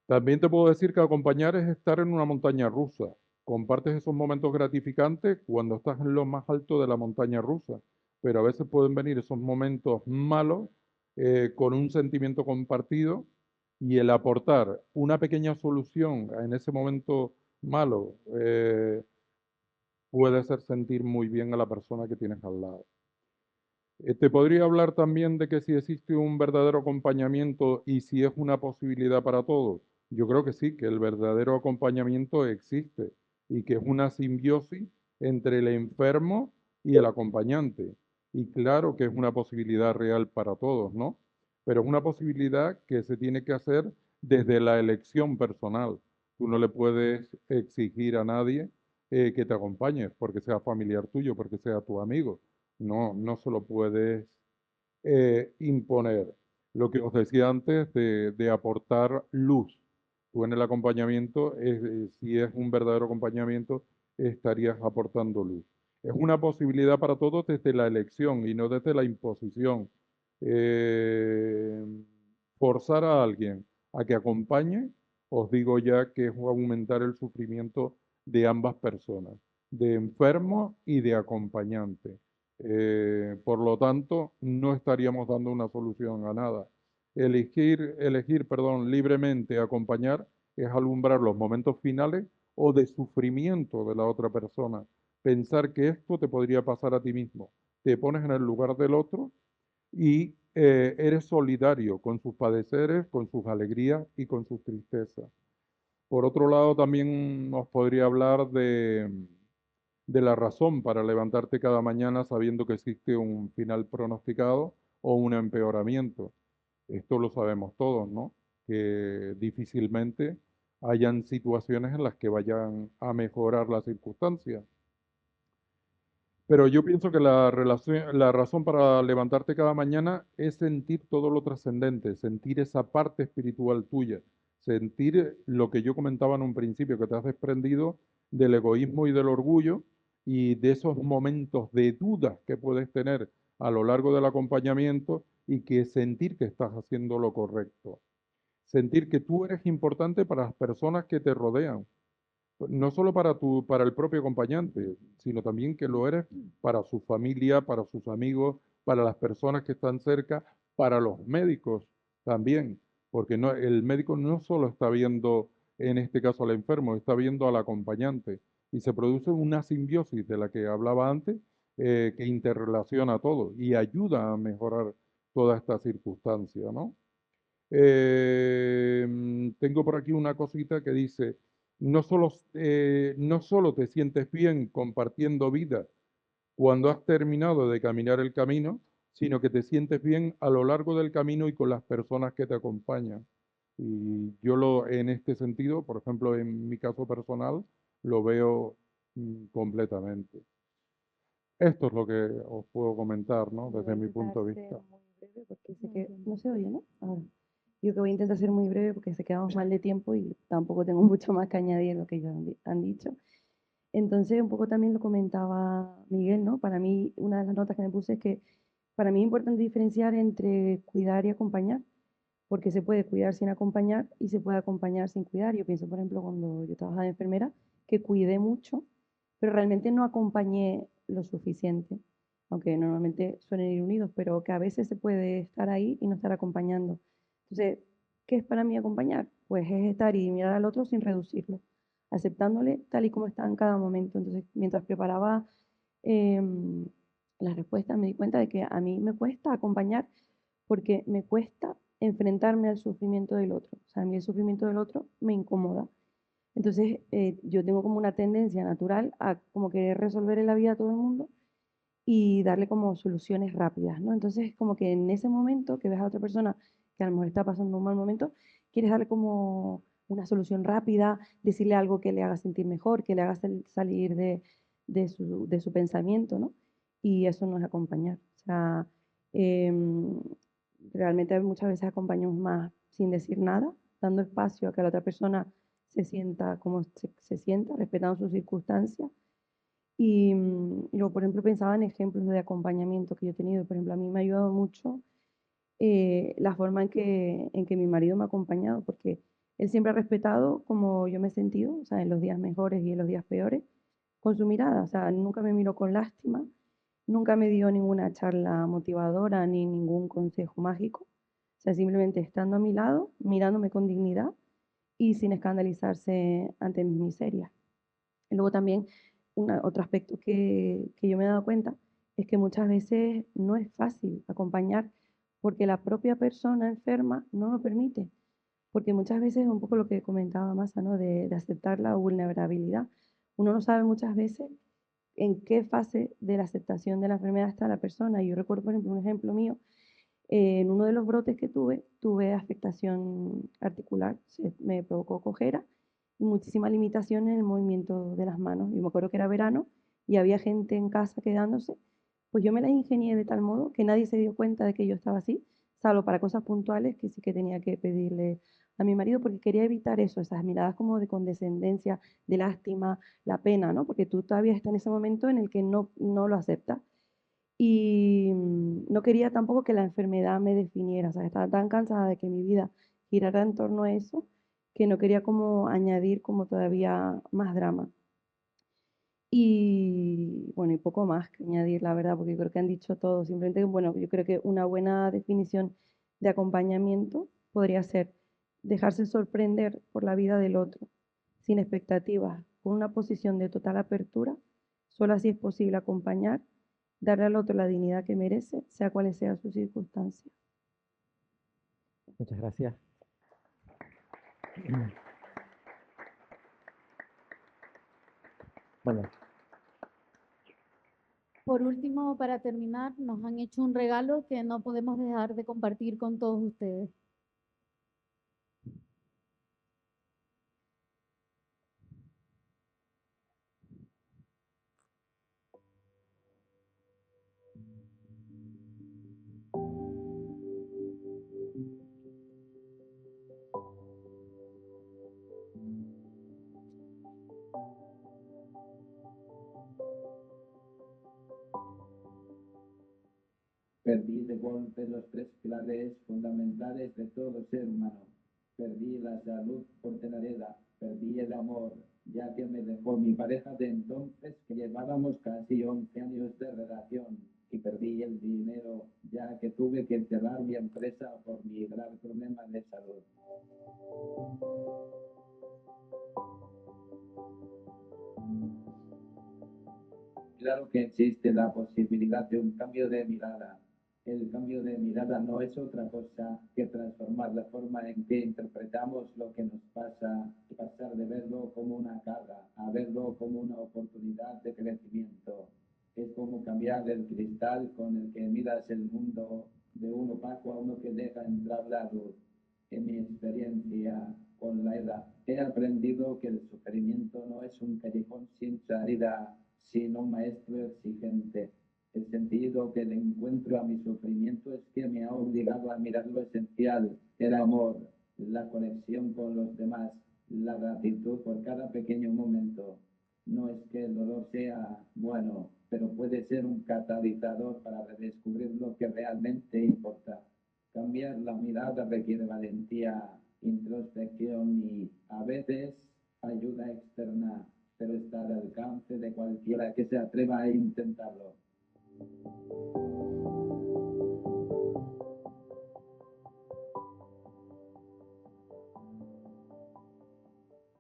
También te puedo decir que acompañar es estar en una montaña rusa. Compartes esos momentos gratificantes cuando estás en lo más alto de la montaña rusa, pero a veces pueden venir esos momentos malos con un sentimiento compartido y el aportar una pequeña solución en ese momento malo puede hacer sentir muy bien a la persona que tienes al lado. Te podría hablar también de que si existe un verdadero acompañamiento y si es una posibilidad para todos. Yo creo que sí, que el verdadero acompañamiento existe y que es una simbiosis entre el enfermo y el acompañante. Y claro que es una posibilidad real para todos, ¿no? Pero es una posibilidad que se tiene que hacer desde la elección personal. Tú no le puedes exigir a nadie que te acompañe porque sea familiar tuyo, porque sea tu amigo. No, no se lo puedes imponer. Lo que os decía antes de aportar luz. Tú en el acompañamiento, si es un verdadero acompañamiento, estarías aportando luz. Es una posibilidad para todos desde la elección y no desde la imposición. Eh, Forzar a alguien a que acompañe, os digo ya que es aumentar el sufrimiento de ambas personas, de enfermo y de acompañante. Por lo tanto, no estaríamos dando una solución a nada. Elegir, libremente acompañar es alumbrar los momentos finales o de sufrimiento de la otra persona. Pensar que esto te podría pasar a ti mismo. Te pones en el lugar del otro y eres solidario con sus padeceres, con sus alegrías y con sus tristezas. Por otro lado, también os podría hablar de la razón para levantarte cada mañana sabiendo que existe un final pronosticado o un empeoramiento. Esto lo sabemos todos, ¿no? Que difícilmente hayan situaciones en las que vayan a mejorar las circunstancias. Pero yo pienso que la razón para levantarte cada mañana es sentir todo lo trascendente, sentir esa parte espiritual tuya, sentir lo que yo comentaba en un principio, que te has desprendido del egoísmo y del orgullo y de esos momentos de dudas que puedes tener a lo largo del acompañamiento y que sentir que estás haciendo lo correcto. Sentir que tú eres importante para las personas que te rodean, no solo para el propio acompañante, sino también que lo eres para su familia, para sus amigos, para las personas que están cerca, para los médicos también, porque no, el médico no solo está viendo, en este caso al enfermo, está viendo al acompañante y se produce una simbiosis de la que hablaba antes, que interrelaciona a todo y ayuda a mejorar toda esta circunstancia, ¿no? Tengo por aquí una cosita que dice, no solo te sientes bien compartiendo vida cuando has terminado de caminar el camino, sino que te sientes bien a lo largo del camino y con las personas que te acompañan. Y yo en este sentido, por ejemplo, en mi caso personal, lo veo completamente. Esto es lo que os puedo comentar, ¿no? Desde mi punto de vista. Porque sé que no se oye, ¿no? Ahora. Yo que voy a intentar ser muy breve porque sé que vamos mal de tiempo y tampoco tengo mucho más que añadir a lo que ellos han dicho. Entonces, un poco también lo comentaba Miguel, ¿no? Para mí, una de las notas que me puse es que para mí es importante diferenciar entre cuidar y acompañar, porque se puede cuidar sin acompañar y se puede acompañar sin cuidar. Yo pienso, por ejemplo, cuando yo trabajaba de enfermera, que cuidé mucho, pero realmente no acompañé lo suficiente, aunque normalmente suelen ir unidos, pero que a veces se puede estar ahí y no estar acompañando. Entonces, ¿qué es para mí acompañar? Pues es estar y mirar al otro sin reducirlo, aceptándole tal y como está en cada momento. Entonces, mientras preparaba la respuesta, me di cuenta de que a mí me cuesta acompañar porque me cuesta enfrentarme al sufrimiento del otro. O sea, a mí el sufrimiento del otro me incomoda. Entonces, yo tengo como una tendencia natural a como querer resolver en la vida a todo el mundo y darle como soluciones rápidas, ¿no? Entonces, como que en ese momento que ves a otra persona que a lo mejor está pasando un mal momento, quieres darle como una solución rápida, decirle algo que le haga sentir mejor, que le haga salir de su pensamiento, ¿no? Y eso no es acompañar. O sea, realmente muchas veces acompañamos más sin decir nada, dando espacio a que la otra persona se sienta como se sienta, respetando sus circunstancias. Y yo, por ejemplo, pensaba en ejemplos de acompañamiento que yo he tenido. Por ejemplo, a mí me ha ayudado mucho la forma en que mi marido me ha acompañado, porque él siempre ha respetado como yo me he sentido, o sea, en los días mejores y en los días peores, con su mirada. O sea, nunca me miró con lástima, nunca me dio ninguna charla motivadora ni ningún consejo mágico. O sea, simplemente estando a mi lado, mirándome con dignidad y sin escandalizarse ante mis miserias. Y luego también otro aspecto que yo me he dado cuenta es que muchas veces no es fácil acompañar porque la propia persona enferma no lo permite. Porque muchas veces es un poco lo que comentaba Masa, ¿no? De aceptar la vulnerabilidad. Uno no sabe muchas veces en qué fase de la aceptación de la enfermedad está la persona. Yo recuerdo, por ejemplo, un ejemplo mío. En uno de los brotes que tuve afectación articular, me provocó cojera y muchísima limitación en el movimiento de las manos. Y me acuerdo que era verano y había gente en casa quedándose, pues yo me la ingenié de tal modo que nadie se dio cuenta de que yo estaba así, salvo para cosas puntuales que sí que tenía que pedirle a mi marido porque quería evitar eso, esas miradas como de condescendencia, de lástima, la pena, ¿no? Porque tú todavía estás en ese momento en el que no lo aceptas. Y no quería tampoco que la enfermedad me definiera, o sea, estaba tan cansada de que mi vida girara en torno a eso, que no quería como añadir como todavía más drama. Y bueno, y poco más que añadir, la verdad, porque creo que han dicho todo. Simplemente, bueno, yo creo que una buena definición de acompañamiento podría ser dejarse sorprender por la vida del otro, sin expectativas, con una posición de total apertura. Solo así es posible acompañar, darle al otro la dignidad que merece, sea cual sea su circunstancia. Muchas gracias. Bueno. Por último, para terminar, nos han hecho un regalo que no podemos dejar de compartir con todos ustedes. Perdí de golpe los tres pilares fundamentales de todo ser humano. Perdí la salud por tenerla, perdí el amor, ya que me dejó mi pareja de entonces, que llevábamos casi 11 años de relación, y perdí el dinero, ya que tuve que cerrar mi empresa por mi grave problema de salud. Claro que existe la posibilidad de un cambio de mirada. El cambio de mirada no es otra cosa que transformar la forma en que interpretamos lo que nos pasa, pasar de verlo como una carga a verlo como una oportunidad de crecimiento. Es como cambiar el cristal con el que miras el mundo de un opaco a uno que deja entrar la luz. En mi experiencia con la edad, he aprendido que el sufrimiento no es un callejón sin salida, sino un maestro exigente. El sentido que le encuentro a mi sufrimiento es que me ha obligado a mirar lo esencial, el amor, la conexión con los demás, la gratitud por cada pequeño momento. No es que el dolor sea bueno, pero puede ser un catalizador para redescubrir lo que realmente importa. Cambiar la mirada requiere valentía, introspección y a veces ayuda externa, pero está al alcance de cualquiera que se atreva a intentarlo.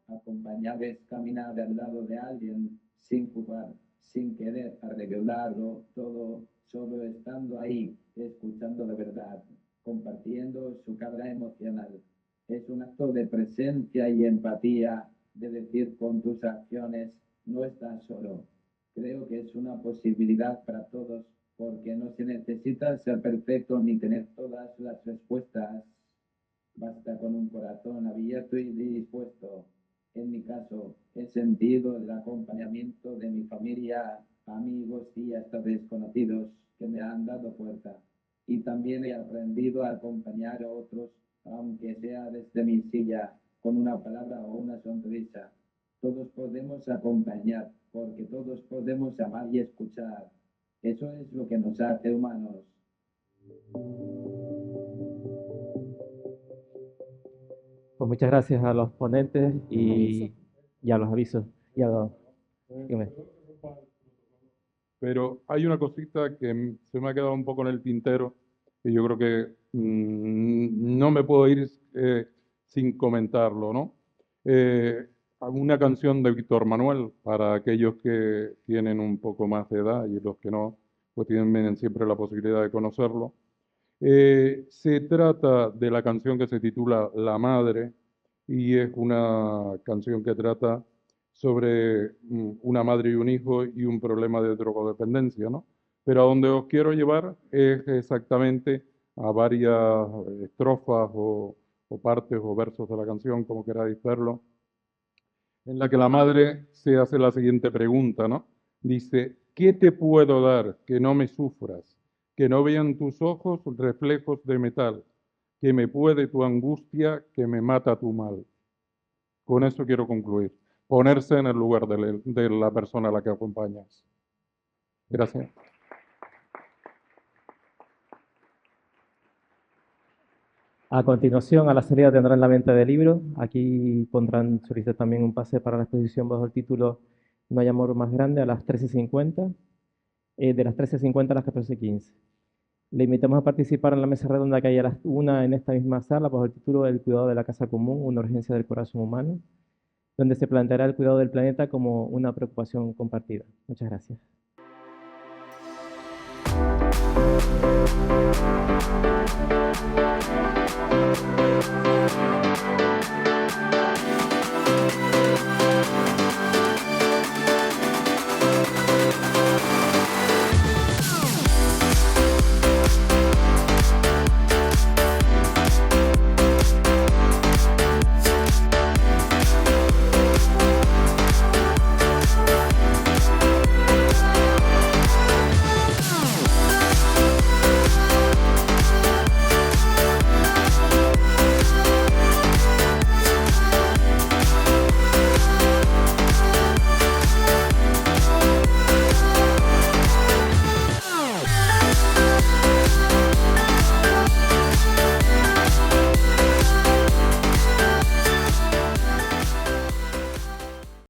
Acompañar es caminar al lado de alguien sin juzgar, sin querer arreglarlo todo, solo estando ahí, escuchando de verdad, compartiendo su carga emocional. Es un acto de presencia y empatía, de decir con tus acciones, no estás solo. Creo que es una posibilidad para todos, porque no se necesita ser perfecto ni tener todas las respuestas. Basta con un corazón abierto y dispuesto. En mi caso, he sentido el acompañamiento de mi familia, amigos y hasta desconocidos que me han dado fuerza. Y también he aprendido a acompañar a otros, aunque sea desde mi silla, con una palabra o una sonrisa. Todos podemos acompañar, porque todos podemos amar y escuchar. Eso es lo que nos hace humanos. Pues muchas gracias a los ponentes y a los avisos. Dígame. Pero hay una cosita que se me ha quedado un poco en el tintero, que yo creo que no me puedo ir sin comentarlo, ¿no? Una canción de Víctor Manuel, para aquellos que tienen un poco más de edad y los que no, pues tienen siempre la posibilidad de conocerlo. Se trata de la canción que se titula La Madre, y es una canción que trata sobre una madre y un hijo y un problema de drogodependencia, ¿no? Pero a donde os quiero llevar es exactamente a varias estrofas o partes o versos de la canción, como queráis verlo, en la que la madre se hace la siguiente pregunta, ¿no? Dice, ¿qué te puedo dar que no me sufras? Que no vean tus ojos reflejos de metal, que me puede tu angustia, que me mata tu mal. Con eso quiero concluir. Ponerse en el lugar de la persona a la que acompañas. Gracias. A continuación, a la salida tendrán la venta de libros. Aquí pondrán sobre usted también un pase para la exposición bajo el título No hay amor más grande a las 13:50, de las 13:50 a las 14:15. Le invitamos a participar en la mesa redonda que hay a las 1 en esta misma sala bajo el título El cuidado de la casa común, una urgencia del corazón humano, donde se planteará el cuidado del planeta como una preocupación compartida. Muchas gracias. Thank you.